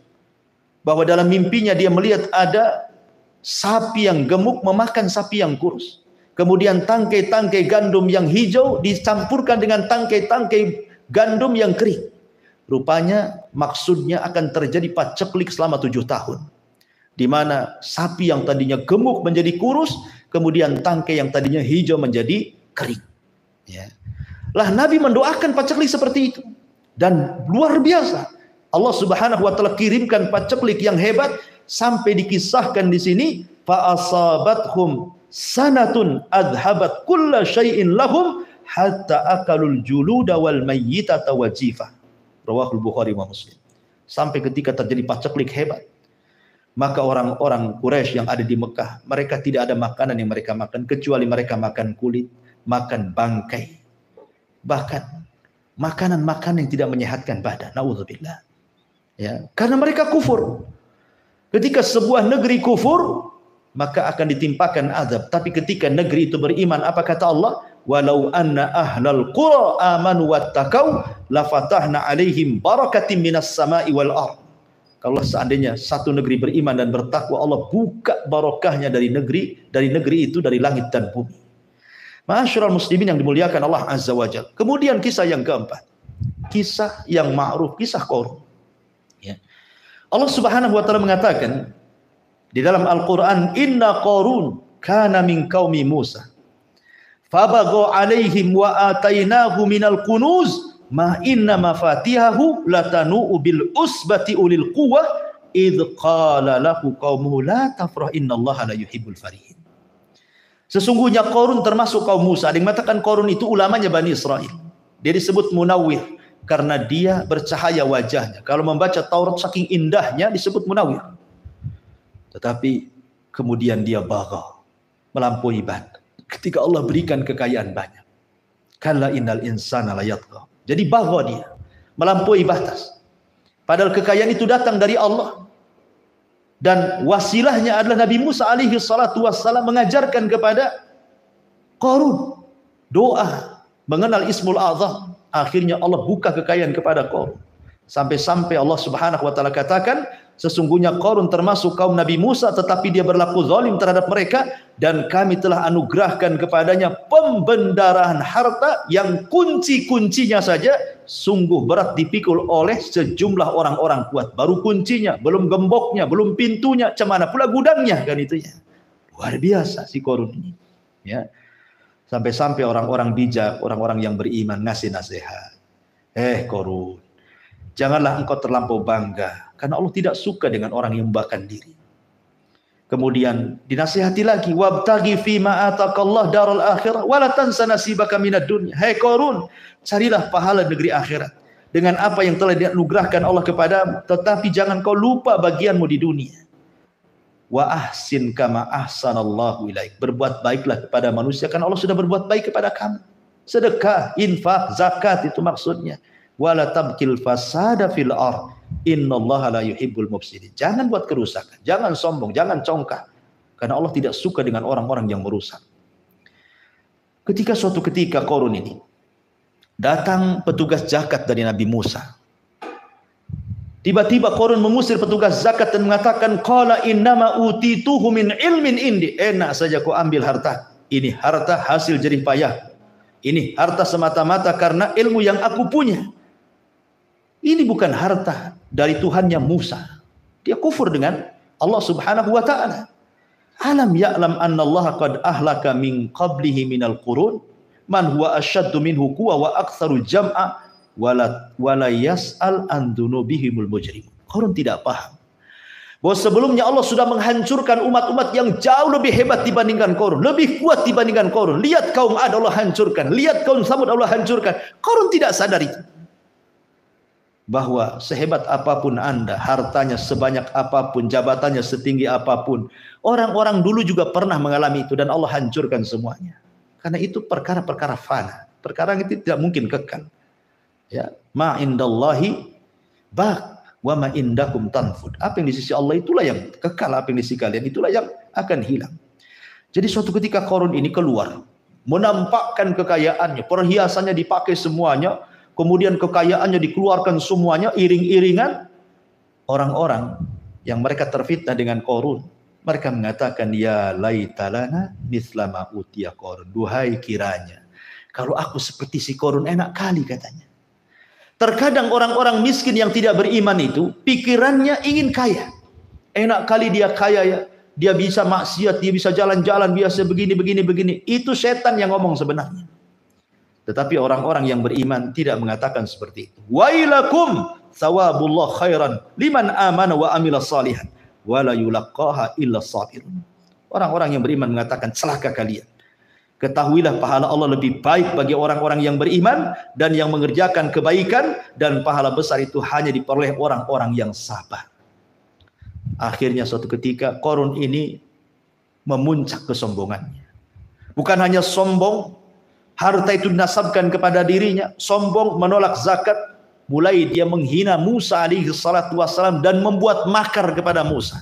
Bahwa dalam mimpinya dia melihat ada sapi yang gemuk memakan sapi yang kurus. Kemudian tangkai-tangkai gandum yang hijau dicampurkan dengan tangkai-tangkai gandum yang kering. Rupanya maksudnya akan terjadi paceklik selama 7 tahun. Di mana sapi yang tadinya gemuk menjadi kurus, kemudian tangkai yang tadinya hijau menjadi kering. Ya. Lah Nabi mendoakan paceklik seperti itu. Dan luar biasa. Allah Subhanahu wa taala kirimkan paceklik yang hebat sampai dikisahkan di sini fa asabathum sanatun adhabat kulla syai'in lahum hatta akalul juluda wal mayyitata wajifa. Rawahul Bukhari wa Muslim. Sampai ketika terjadi paceklik hebat, maka orang-orang Quraisy yang ada di Mekah, mereka tidak ada makanan yang mereka makan kecuali mereka makan kulit, makan bangkai, bahkan makanan-makanan yang tidak menyehatkan badan. Nauzubillah. Ya, karena mereka kufur. Ketika sebuah negeri kufur, maka akan ditimpakan azab. Tapi ketika negeri itu beriman, apa kata Allah? Walau anna ahlal qura amanu wattaqau lafatahna alaihim barakatim minas sama'i wal ardh. Kalau seandainya satu negeri beriman dan bertakwa, Allah buka barokahnya dari negeri itu, dari langit dan bumi. Ma'asyiral muslimin yang dimuliakan Allah Azza wa Jalla. Kemudian kisah yang keempat. Kisah yang ma'ruf, kisah Qarun. Ya. Allah Subhanahu wa taala mengatakan di dalam Al-Qur'an, "Inna Qarun kana min qaumi Musa. Fabagha 'alaihim wa atainahu minal kunuz ma inna mafatihahu latanu bil usbati ulil quwwah id qala lahu qaumuhu la tafrah innallaha la yuhibbul farihin." Sesungguhnya Qarun termasuk kaum Musa. Ada yang mengatakan Qarun itu ulamanya Bani Israel. Dia disebut munawwir karena dia bercahaya wajahnya. Kalau membaca Taurat saking indahnya disebut munawwir. Tetapi kemudian dia bagha, melampaui batas. Ketika Allah berikan kekayaan banyak. Kalla innal insana la yatgha. Jadi bagha dia, melampaui batas. Padahal kekayaan itu datang dari Allah. Dan wasilahnya adalah Nabi Musa alaihi salatu wassalam mengajarkan kepada Qarun doa, mengenal Ismul A'zam. Akhirnya Allah buka kekayaan kepada Qarun. Sampai-sampai Allah Subhanahu wa taala katakan, Sesungguhnya Qarun termasuk kaum Nabi Musa, tetapi dia berlaku zalim terhadap mereka, dan kami telah anugerahkan kepadanya pembendaraan harta yang kunci-kuncinya saja sungguh berat dipikul oleh sejumlah orang-orang kuat. Baru kuncinya, belum gemboknya, belum pintunya, cemana pula gudangnya, kan itu ya. Luar biasa si Qarun ini. Ya. Sampai-sampai orang-orang bijak, orang-orang yang beriman ngasih nasihat. Qarun, janganlah engkau terlampau bangga, karena Allah tidak suka dengan orang yang membanggakan diri. Kemudian dinasihati lagi, wabtaghi fima ataqallah darul akhirah wala tansa nasibaka minad dunya. Hai Qarun, carilah pahala negeri akhirat dengan apa yang telah dianugerahkan Allah kepadamu, tetapi jangan kau lupa bagianmu di dunia. Wa ahsin kama ahsanallahu ilaik. Berbuat baiklah kepada manusia karena Allah sudah berbuat baik kepada kamu. Sedekah, infak, zakat itu maksudnya. Wala tabkil fasada fil ardh. Innallaha la yuhibbul mufsidin. Jangan buat kerusakan, jangan sombong, jangan congkak. Karena Allah tidak suka dengan orang-orang yang merusak. Suatu ketika Qarun ini datang petugas zakat dari Nabi Musa. Tiba-tiba Qarun mengusir petugas zakat dan mengatakan, qala innama utituhu min ilmin indi. Enak saja kau ambil harta. Ini harta hasil jerih payah. Ini harta semata-mata karena ilmu yang aku punya. Ini bukan harta dari Tuhannya Musa. Dia kufur dengan Allah Subhanahu wa taala. Alam ya'lam annallaha qad ahlaka min qablihi minal qurun man huwa asyaddu minhu quwwa wa aktsaru jam'a wala yas'al an dzunubihimul mujrim. Qarun tidak paham bahwa sebelumnya Allah sudah menghancurkan umat-umat yang jauh lebih hebat dibandingkan Qarun, lebih kuat dibandingkan Qarun. Lihat kaum Ad Allah hancurkan, lihat kaum Samud Allah hancurkan. Qarun tidak sadar itu, bahwa sehebat apapun Anda, hartanya sebanyak apapun, jabatannya setinggi apapun, orang-orang dulu juga pernah mengalami itu dan Allah hancurkan semuanya. Karena itu perkara-perkara fana, perkara itu tidak mungkin kekal. Ya, ma indallahi baq wa ma indakum tanfud. Apa yang di sisi Allah itulah yang kekal, apa yang di sisi kalian itulah yang akan hilang. Jadi suatu ketika Qarun ini keluar, menampakkan kekayaannya, perhiasannya dipakai semuanya, kemudian kekayaannya dikeluarkan semuanya, iring-iringan. Orang-orang yang mereka terfitnah dengan Qarun, mereka mengatakan, ya laitalana mislama utiya Qarun. Duhai kiranya kalau aku seperti si Qarun, enak kali katanya. Terkadang orang-orang miskin yang tidak beriman itu pikirannya ingin kaya. Enak kali dia kaya ya, dia bisa maksiat, dia bisa jalan-jalan biasa begini. Itu setan yang ngomong sebenarnya. Tetapi orang-orang yang beriman tidak mengatakan seperti itu. Wailakum thawabullah khairan liman amana wa amila salihan wa la yulaqqaha illa sabirun. Orang-orang yang beriman mengatakan, celaka kalian. Ketahuilah pahala Allah lebih baik bagi orang-orang yang beriman dan yang mengerjakan kebaikan, dan pahala besar itu hanya diperoleh orang-orang yang sabar. Akhirnya suatu ketika Qarun ini memuncak kesombongannya. Bukan hanya sombong, harta itu dinasabkan kepada dirinya, sombong, menolak zakat, mulai dia menghina Musa alaihi salatu wassalam dan membuat makar kepada Musa.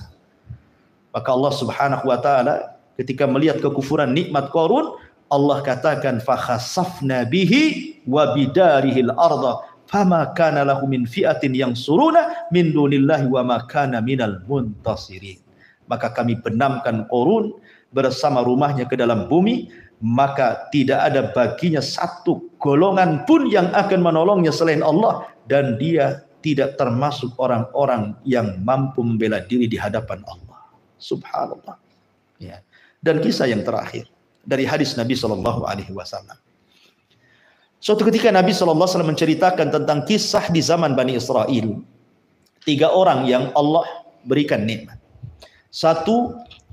Maka Allah Subhanahu wa taala ketika melihat kekufuran nikmat Qarun, Allah katakan, fa khasafna bihi wa bidarihil arda fama kana lahu min fi'atin yansuruna min dunillahi wa ma kana minal muntasirin. Maka kami benamkan Qarun bersama rumahnya ke dalam bumi, maka tidak ada baginya satu golongan pun yang akan menolongnya selain Allah, dan dia tidak termasuk orang-orang yang mampu membela diri di hadapan Allah. Subhanallah. Ya. Dan kisah yang terakhir dari hadis Nabi SAW. Suatu ketika Nabi SAW menceritakan tentang kisah di zaman Bani Israel. 3 orang yang Allah berikan nikmat. 1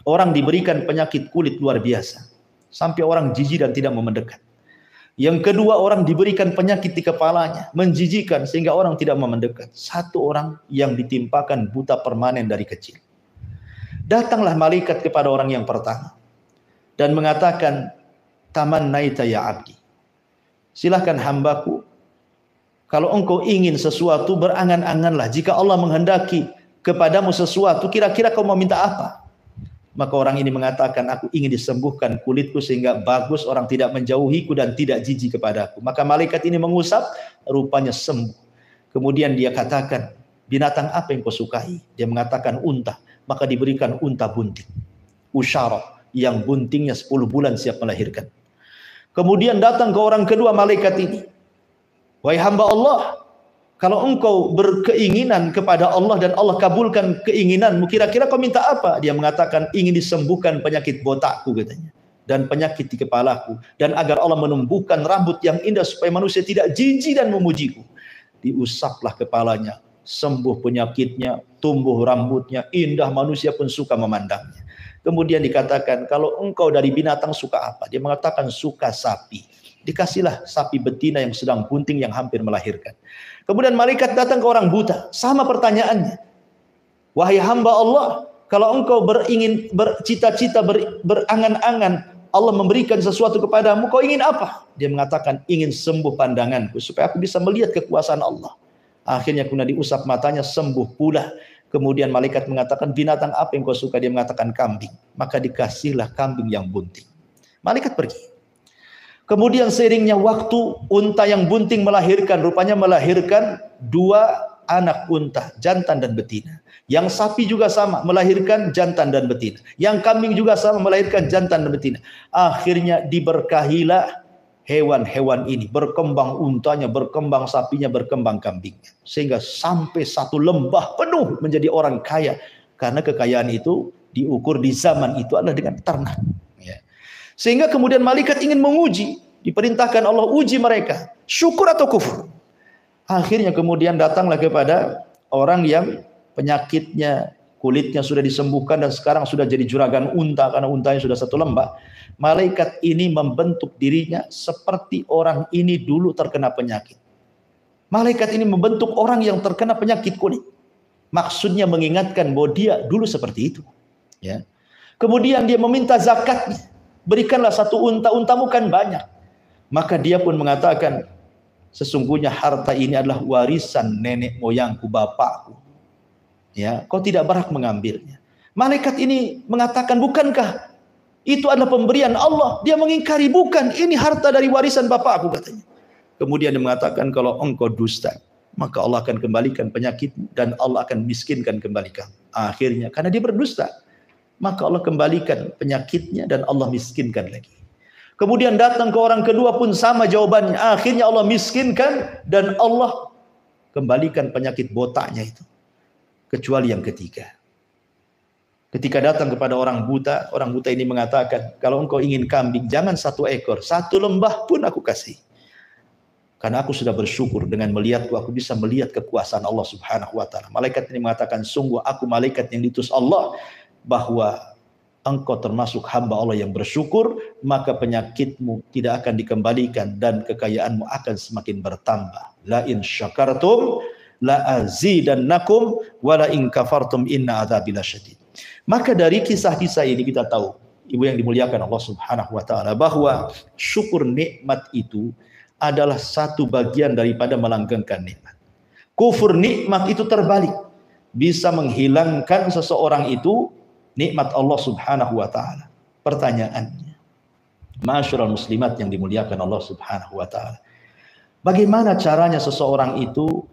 orang diberikan penyakit kulit luar biasa, sampai orang jijik dan tidak mau mendekat. Yang kedua, orang diberikan penyakit di kepalanya, menjijikan sehingga orang tidak mau mendekat. 1 orang yang ditimpakan buta permanen dari kecil. Datanglah malaikat kepada orang yang pertama dan mengatakan, tamannaita ya abdi, silahkan hambaku, kalau engkau ingin sesuatu berangan-anganlah. Jika Allah menghendaki kepadamu sesuatu, kira-kira kau mau minta apa? Maka orang ini mengatakan, aku ingin disembuhkan kulitku sehingga bagus, orang tidak menjauhiku dan tidak jijik kepadaku. Maka malaikat ini mengusap, rupanya sembuh. Kemudian dia katakan, binatang apa yang kau sukai? Dia mengatakan unta. Maka diberikan unta bunting. Usyarah, yang buntingnya 10 bulan siap melahirkan. Kemudian datang ke orang kedua malaikat ini. Wahai hamba Allah, kalau engkau berkeinginan kepada Allah dan Allah kabulkan keinginanmu, kira-kira kau minta apa? Dia mengatakan ingin disembuhkan penyakit botakku katanya. Dan penyakit di kepalaku. Dan agar Allah menumbuhkan rambut yang indah supaya manusia tidak jijik dan memujiku. Diusaplah kepalanya. Sembuh penyakitnya, tumbuh rambutnya, indah, manusia pun suka memandangnya. Kemudian dikatakan, kalau engkau dari binatang suka apa? Dia mengatakan suka sapi. Dikasihlah sapi betina yang sedang bunting yang hampir melahirkan. Kemudian malaikat datang ke orang buta. Sama pertanyaannya. Wahai hamba Allah, kalau engkau bercita-cita, berangan-angan, Allah memberikan sesuatu kepadamu, kau ingin apa? Dia mengatakan, ingin sembuh pandanganku, supaya aku bisa melihat kekuasaan Allah. Akhirnya kemudian diusap matanya, sembuh pula. Kemudian malaikat mengatakan, binatang apa yang kau suka? Dia mengatakan kambing. Maka dikasihlah kambing yang bunting. Malaikat pergi. Kemudian seiringnya waktu, unta yang bunting melahirkan. Rupanya melahirkan 2 anak unta, jantan dan betina. Yang sapi juga sama, melahirkan jantan dan betina. Yang kambing juga sama, melahirkan jantan dan betina. Akhirnya diberkahilah hewan-hewan ini. Berkembang untanya, berkembang sapinya, berkembang kambingnya. Sehingga sampai 1 lembah penuh menjadi orang kaya. Karena kekayaan itu diukur di zaman itu adalah dengan ternak. Ya. Sehingga kemudian malaikat ingin menguji. Diperintahkan Allah uji mereka. Syukur atau kufur. Akhirnya kemudian datanglah kepada orang yang penyakitnya, kulitnya sudah disembuhkan dan sekarang sudah jadi juragan unta karena untanya sudah 1 lembah. Malaikat ini membentuk dirinya seperti orang ini dulu terkena penyakit. Malaikat ini membentuk orang yang terkena penyakit kulit. Maksudnya mengingatkan bahwa dia dulu seperti itu. Ya. Kemudian dia meminta zakatnya. Berikanlah 1 unta, untamu kan banyak. Maka dia pun mengatakan, sesungguhnya harta ini adalah warisan nenek moyangku, bapakku. Ya, kau tidak berhak mengambilnya. Malaikat ini mengatakan, bukankah itu adalah pemberian Allah? Dia mengingkari, bukan, ini harta dari warisan bapakku katanya. Kemudian dia mengatakan, kalau engkau dusta, maka Allah akan kembalikan penyakitmu dan Allah akan miskinkan kembali kamu. Akhirnya karena dia berdusta, maka Allah kembalikan penyakitnya dan Allah miskinkan lagi. Kemudian datang ke orang kedua pun sama jawabannya. Akhirnya Allah miskinkan dan Allah kembalikan penyakit botaknya itu. Kecuali yang ketiga. Ketika datang kepada orang buta ini mengatakan, kalau engkau ingin kambing, jangan 1 ekor, 1 lembah pun aku kasih. Karena aku sudah bersyukur dengan melihatku, aku bisa melihat kekuasaan Allah Subhanahu wa ta'ala. Malaikat ini mengatakan, sungguh aku malaikat yang diutus Allah, bahwa engkau termasuk hamba Allah yang bersyukur, maka penyakitmu tidak akan dikembalikan dan kekayaanmu akan semakin bertambah. La in syakartum la azidannakum wa la in kafartum inna adzabi lasyadid. Maka dari kisah-kisah ini kita tahu, ibu yang dimuliakan Allah Subhanahu wa taala, bahwa syukur nikmat itu adalah satu bagian daripada melanggengkan nikmat. Kufur nikmat itu terbalik, bisa menghilangkan seseorang itu nikmat Allah Subhanahu wa taala. Pertanyaannya, masyarul muslimat yang dimuliakan Allah Subhanahu wa taala, bagaimana caranya seseorang itu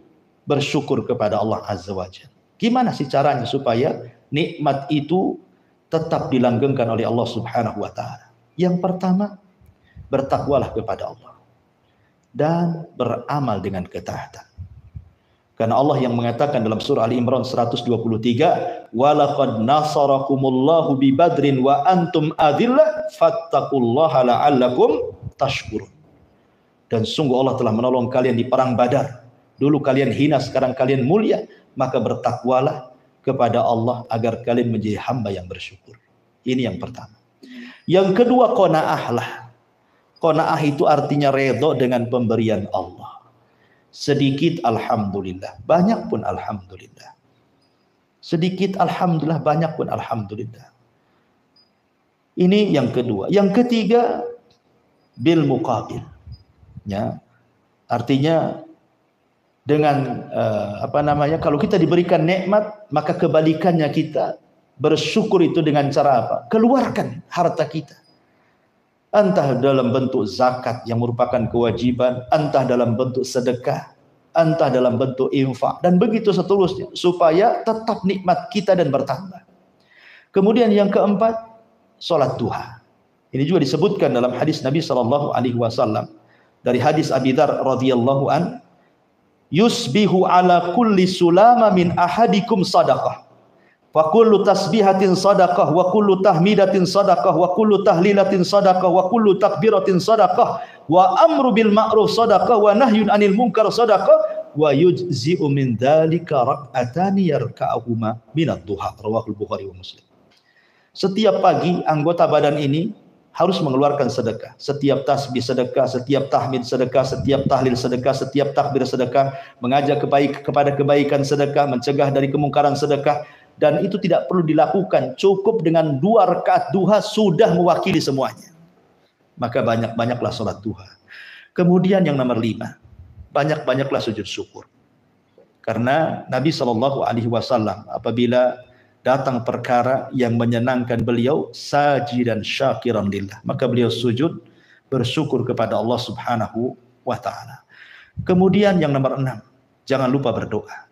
bersyukur kepada Allah Azza wa Jalla? Gimana sih caranya supaya nikmat itu tetap dilanggengkan oleh Allah Subhanahu wa taala? Yang pertama, bertakwalah kepada Allah dan beramal dengan ketaatan. Karena Allah yang mengatakan dalam surah Ali Imran 123, "Walaqad nasarakumullahu bi Badrin wa antum adillah fattaqullaha la'allakum tashkurun." Dan sungguh Allah telah menolong kalian di perang Badar. Dulu kalian hina, sekarang kalian mulia, maka bertakwalah kepada Allah agar kalian menjadi hamba yang bersyukur. Ini yang pertama. Yang kedua, qanaahlah. Qanaah itu artinya redha dengan pemberian Allah. Sedikit alhamdulillah, banyak pun alhamdulillah. Sedikit alhamdulillah, banyak pun alhamdulillah. Ini yang kedua. Yang ketiga, bil muqabil. Ya. Artinya dengan kalau kita diberikan nikmat, maka kebalikannya kita bersyukur itu dengan cara apa? Keluarkan harta kita. Entah dalam bentuk zakat yang merupakan kewajiban, entah dalam bentuk sedekah, entah dalam bentuk infak, dan begitu seterusnya, supaya tetap nikmat kita dan bertambah. Kemudian yang keempat, salat duha. Ini juga disebutkan dalam hadis Nabi sallallahu alaihi wasallam dari hadis Abi Dzar radhiyallahu an, yusbihu ala kulli sulama min ahadikum sadaqah. Wa kullu tasbihatin sadaqah wa kullu tahmidatin sadaqah wa kullu tahlilatin sadaqah wa kullu takbiratin sadaqah wa amru bil ma'ruf sadaqah wa nahyun 'anil munkar sadaqah wa yujzi'u min dzalika rak'atani yarka'uhuma minad duha. Rawahul Bukhari wa Muslim. Setiap pagi anggota badan ini harus mengeluarkan sedekah. Setiap tasbih sedekah, setiap tahmid sedekah, setiap tahlil sedekah, setiap takbir sedekah, mengajak kepada kebaikan sedekah, mencegah dari kemungkaran sedekah. Dan itu tidak perlu dilakukan, cukup dengan 2 rakaat duha sudah mewakili semuanya. Maka banyak-banyaklah salat duha. Kemudian yang nomor 5, banyak-banyaklah sujud syukur. Karena Nabi sallallahu alaihi wasallam apabila datang perkara yang menyenangkan beliau, sajidan syakiran lillah, maka beliau sujud bersyukur kepada Allah Subhanahu wa taala. Kemudian yang nomor 6, jangan lupa berdoa.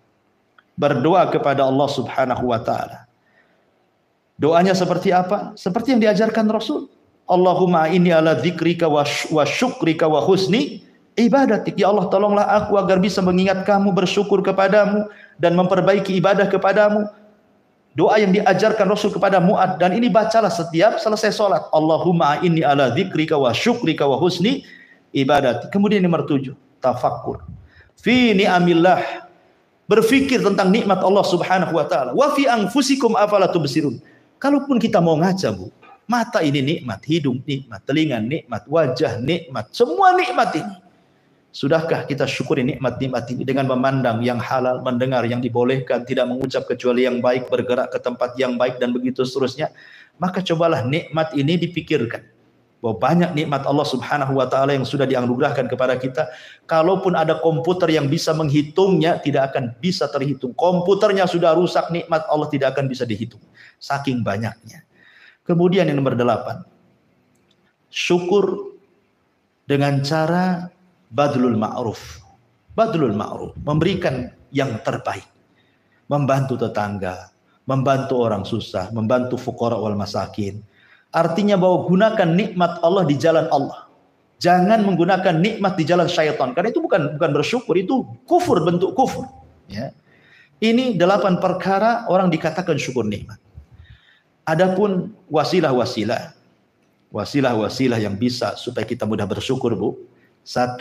Berdoa kepada Allah Subhanahu wa taala. Doanya seperti apa? Seperti yang diajarkan Rasul. Allahumma inni ala dzikrika wa syukrika wa husni ibadatik. Ya Allah, tolonglah aku agar bisa mengingat kamu, bersyukur kepadamu, dan memperbaiki ibadah kepadamu. Doa yang diajarkan Rasul kepada Mu'ad, dan ini bacalah setiap selesai sholat. Allahumma inni ala dzikrika wa syukrika wa husni ibadatik. Kemudian nomor 7, tafakkur fi ni'amillah. Berfikir tentang nikmat Allah Subhanahu wa taala. Wa fi anfusikum afala tubsirun. Kalaupun kita mau ngaca, Bu, mata ini nikmat, hidung nikmat, telinga nikmat, wajah nikmat, semua nikmat ini. Sudahkah kita syukuri nikmat-nikmat ini dengan memandang yang halal, mendengar yang dibolehkan, tidak mengucap kecuali yang baik, bergerak ke tempat yang baik, dan begitu seterusnya? Maka cobalah nikmat ini dipikirkan. Bahwa banyak nikmat Allah Subhanahu wa taala yang sudah dianugerahkan kepada kita. Kalaupun ada komputer yang bisa menghitungnya, tidak akan bisa terhitung. Komputernya sudah rusak, nikmat Allah tidak akan bisa dihitung, saking banyaknya. Kemudian yang nomor 8, syukur dengan cara badlul ma'ruf. Badlul ma'ruf, memberikan yang terbaik. Membantu tetangga, membantu orang susah, membantu fuqara wal masakin. Artinya bahwa gunakan nikmat Allah di jalan Allah. Jangan menggunakan nikmat di jalan syaitan. Karena itu bukan bersyukur, itu kufur, bentuk kufur. Ya. Ini 8 perkara orang dikatakan syukur nikmat. Adapun wasilah-wasilah yang bisa supaya kita mudah bersyukur, Bu. 1,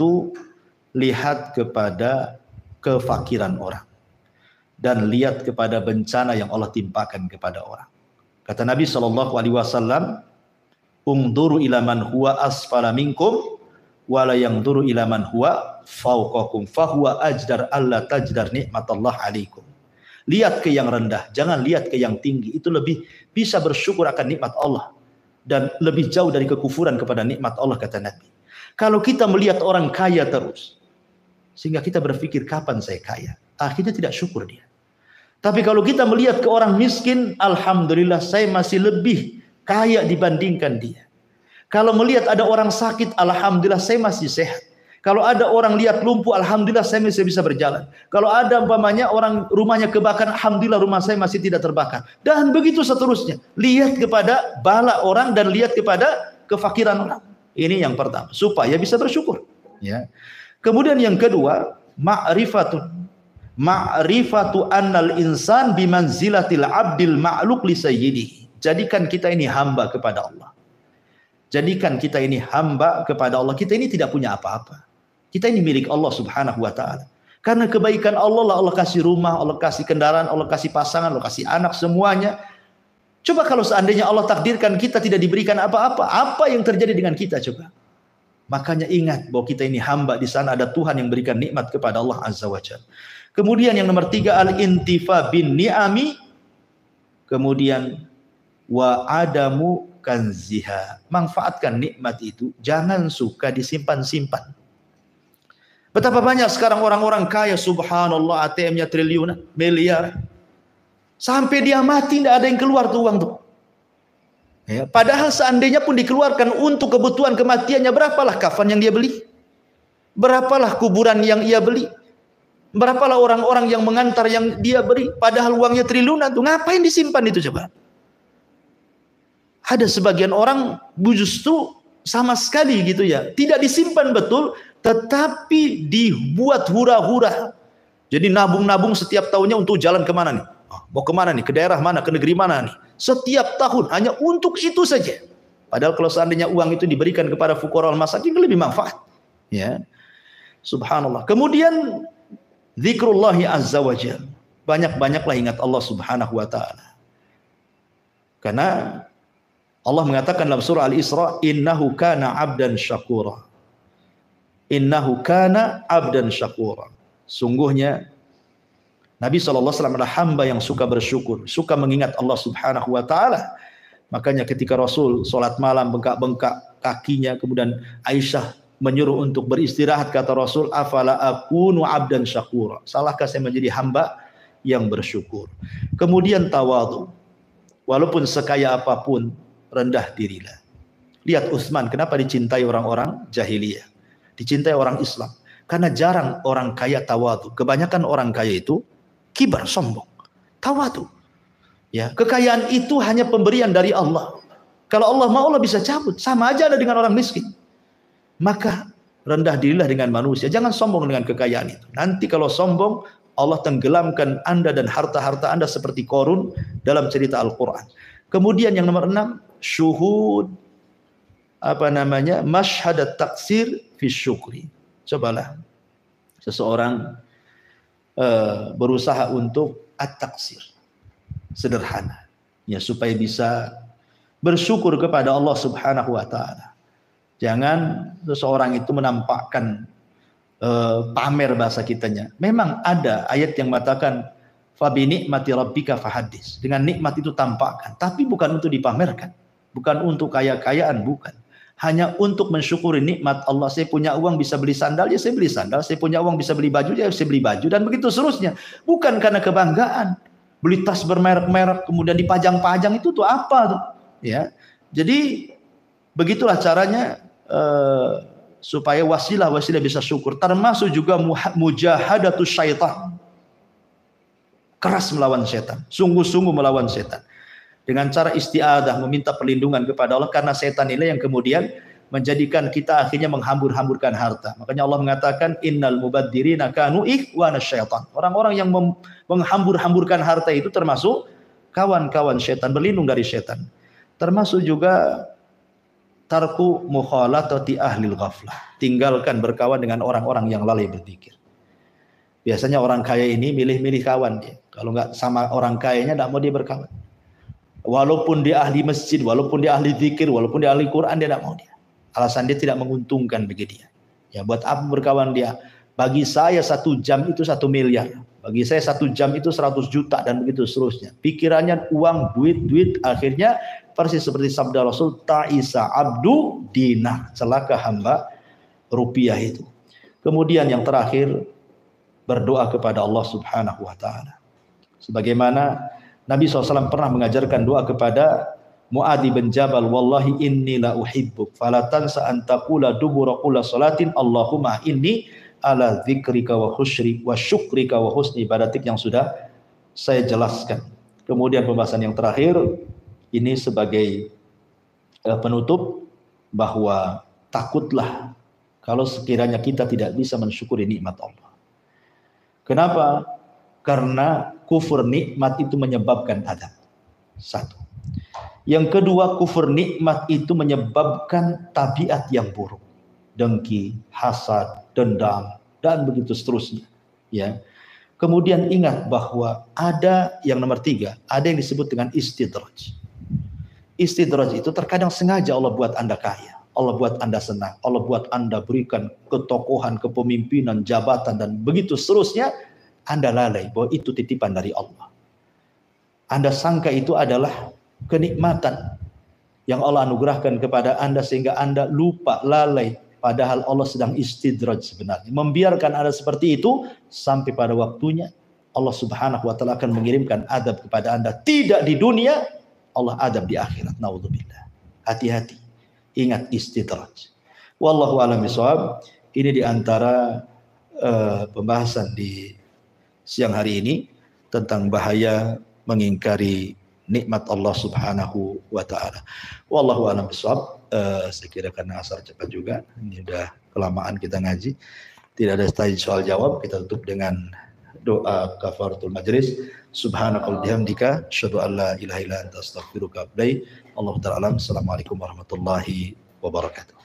lihat kepada kefakiran orang. Dan lihat kepada bencana yang Allah timpakan kepada orang. Kata Nabi SAW, ungduru ila man huwa asfala minkum wala yangduru ila man huwa fawqakum fahuwa ajdar alla tajdar nikmatallah alaikum. Lihat ke yang rendah, jangan lihat ke yang tinggi. Itu lebih bisa bersyukur akan nikmat Allah. Dan lebih jauh dari kekufuran kepada nikmat Allah, kata Nabi. Kalau kita melihat orang kaya terus, sehingga kita berpikir kapan saya kaya, akhirnya tidak syukur dia. Tapi kalau kita melihat ke orang miskin, alhamdulillah saya masih lebih kaya dibandingkan dia. Kalau melihat ada orang sakit, alhamdulillah saya masih sehat. Kalau ada orang lihat lumpuh, alhamdulillah saya masih bisa berjalan. Kalau ada umpamanya orang rumahnya kebakaran, alhamdulillah rumah saya masih tidak terbakar. Dan begitu seterusnya. Lihat kepada bala orang dan lihat kepada kefakiran orang. Ini yang pertama, supaya bisa bersyukur. Ya. Kemudian yang kedua, ma'rifatu annal insan bimanzilatil abdil ma'luk li sayyidihi. Jadikan kita ini hamba kepada Allah. Jadikan kita ini hamba kepada Allah. Kita ini tidak punya apa-apa. Kita ini milik Allah Subhanahu wa taala. Karena kebaikan Allah lah Allah kasih rumah, Allah kasih kendaraan, Allah kasih pasangan, Allah kasih anak, semuanya. Coba kalau seandainya Allah takdirkan kita tidak diberikan apa-apa, apa yang terjadi dengan kita coba? Makanya ingat bahwa kita ini hamba, di sana ada Tuhan yang berikan nikmat kepada Allah Azza wa Jalla. Kemudian yang nomor 3, al-intifa bin ni'ami. Kemudian wa adamu kanziha. Manfaatkan nikmat itu, jangan suka disimpan-simpan. Betapa banyak sekarang orang-orang kaya, subhanallah, ATM-nya triliunan, miliar. Sampai dia mati tidak ada yang keluar tuh uang tuh. Ya, padahal seandainya pun dikeluarkan untuk kebutuhan kematiannya, berapalah kafan yang dia beli? Berapalah kuburan yang ia beli? Berapalah orang-orang yang mengantar yang dia beri, padahal uangnya triliunan tuh ngapain disimpan itu coba? Ada sebagian orang justru sama sekali gitu ya, tidak disimpan betul, tetapi dibuat hura-hura. Jadi nabung-nabung setiap tahunnya untuk jalan kemana nih? Mau kemana nih? Ke daerah mana? Ke negeri mana nih? Setiap tahun hanya untuk itu saja. Padahal kalau seandainya uang itu diberikan kepada fuqara wal masakin lebih manfaat. Ya, subhanallah. Kemudian zikrullahi azza wa jalla. Banyak-banyaklah ingat Allah subhanahu wa ta'ala. Karena Allah mengatakan dalam surah Al-Isra, innahu kana abdan syakura. Innahu kana abdan syakura. Sungguhnya Nabi SAW adalah hamba yang suka bersyukur, suka mengingat Allah subhanahu wa ta'ala. Makanya ketika Rasul sholat malam bengkak-bengkak kakinya, kemudian Aisyah menyuruh untuk beristirahat, kata Rasul, afala akunu abdan syakura. Salahkah saya menjadi hamba yang bersyukur? Kemudian tawadhu. Walaupun sekaya apapun, rendah dirilah. Lihat Utsman, kenapa dicintai orang-orang jahiliyah, dicintai orang Islam? Karena jarang orang kaya tawadhu. Kebanyakan orang kaya itu kibar, sombong. Tawadhu. Ya, kekayaan itu hanya pemberian dari Allah. Kalau Allah mau, Allah bisa cabut. Sama aja ada dengan orang miskin. Maka rendah dirilah dengan manusia. Jangan sombong dengan kekayaan itu. Nanti kalau sombong, Allah tenggelamkan Anda dan harta-harta Anda seperti Qarun dalam cerita Al-Quran. Kemudian yang nomor 6, syuhud masyhadat taksir fi syukri. Cobalah seseorang berusaha untuk at-taksir, sederhana, ya, supaya bisa bersyukur kepada Allah subhanahu wa ta'ala. Jangan seseorang itu menampakkan pamer bahasa kitanya. Memang ada ayat yang mengatakan fabi ni'mati rabbika fahaddits. Dengan nikmat itu tampakkan, tapi bukan untuk dipamerkan, bukan untuk kaya-kayaan, bukan. Hanya untuk mensyukuri nikmat Allah. Saya punya uang bisa beli sandal, ya saya beli sandal. Saya punya uang bisa beli baju, ya saya beli baju, dan begitu seterusnya. Bukan karena kebanggaan. Beli tas bermerek-merek kemudian dipajang-pajang, itu tuh apa tuh? Ya. Jadi begitulah caranya supaya wasilah-wasilah bisa syukur. Termasuk juga mujahadatus syaitan. Keras melawan setan, sungguh-sungguh melawan setan. Dengan cara isti'adah, meminta perlindungan kepada Allah, karena setan ini yang kemudian menjadikan kita akhirnya menghambur-hamburkan harta. Makanya Allah mengatakan innal mubadzirina kanu ikhwana syaitan. Orang-orang yang menghambur-hamburkan harta itu termasuk kawan-kawan setan, berlindung dari setan. Termasuk juga tarku mukhalatati ahlil ghaflah. Tinggalkan berkawan dengan orang-orang yang lalai berzikir. Biasanya orang kaya ini milih-milih kawan dia. Kalau nggak sama orang kayanya, nggak mau dia berkawan. Walaupun dia ahli masjid, walaupun dia ahli zikir, walaupun dia ahli Quran, dia nggak mau dia. Alasan dia tidak menguntungkan bagi dia. Ya, buat apa berkawan dia? Bagi saya 1 jam itu 1 miliar. Bagi saya 1 jam itu 100 juta dan begitu seterusnya. Pikirannya uang, duit. Akhirnya persis seperti sabda Rasul, ta'isa abdu dinar. Celaka hamba rupiah itu. Kemudian yang terakhir, berdoa kepada Allah subhanahu wa ta'ala. Sebagaimana Nabi SAW pernah mengajarkan doa kepada Mu'adz bin Jabal, wallahi inni la uhibbuk fala tansa an taqula dubura kulli salatin Allahumma inni ala dzikrika wa syukrika wa husni ibadatik, yang sudah saya jelaskan. Kemudian pembahasan yang terakhir ini sebagai penutup, bahwa takutlah kalau sekiranya kita tidak bisa mensyukuri nikmat Allah. Kenapa? Karena kufur nikmat itu menyebabkan adab. 1. Yang kedua, kufur nikmat itu menyebabkan tabiat yang buruk. Dengki, hasad, dendam, dan begitu seterusnya. Ya. Kemudian ingat bahwa ada yang nomor 3, ada yang disebut dengan istidraj. Istidraj itu terkadang sengaja Allah buat Anda kaya, Allah buat Anda senang, Allah buat Anda berikan ketokohan, kepemimpinan, jabatan, dan begitu seterusnya. Anda lalai bahwa itu titipan dari Allah. Anda sangka itu adalah kenikmatan yang Allah anugerahkan kepada Anda, sehingga Anda lupa, lalai, padahal Allah sedang istidraj sebenarnya, membiarkan Anda seperti itu sampai pada waktunya Allah subhanahu wa ta'ala akan mengirimkan adab kepada Anda, tidak di dunia, Allah adab di akhirat. Naudzubillah. Hati-hati, ingat istidraj. Wallahu a'lam bishawab. Ini diantara pembahasan di siang hari ini tentang bahaya mengingkari nikmat Allah Subhanahu wa taala. Wallahu a'lam bishawab. Saya kira karena asar cepat juga, ini udah kelamaan kita ngaji. Tidak ada soal jawab, kita tutup dengan doa kafaratul majlis. Subhanakallahumma bihamdika asyhadu an la ilaha illa anta astaghfiruka wa atubu ilaik. Allahu ta'ala alam. Assalamualaikum warahmatullahi wabarakatuh.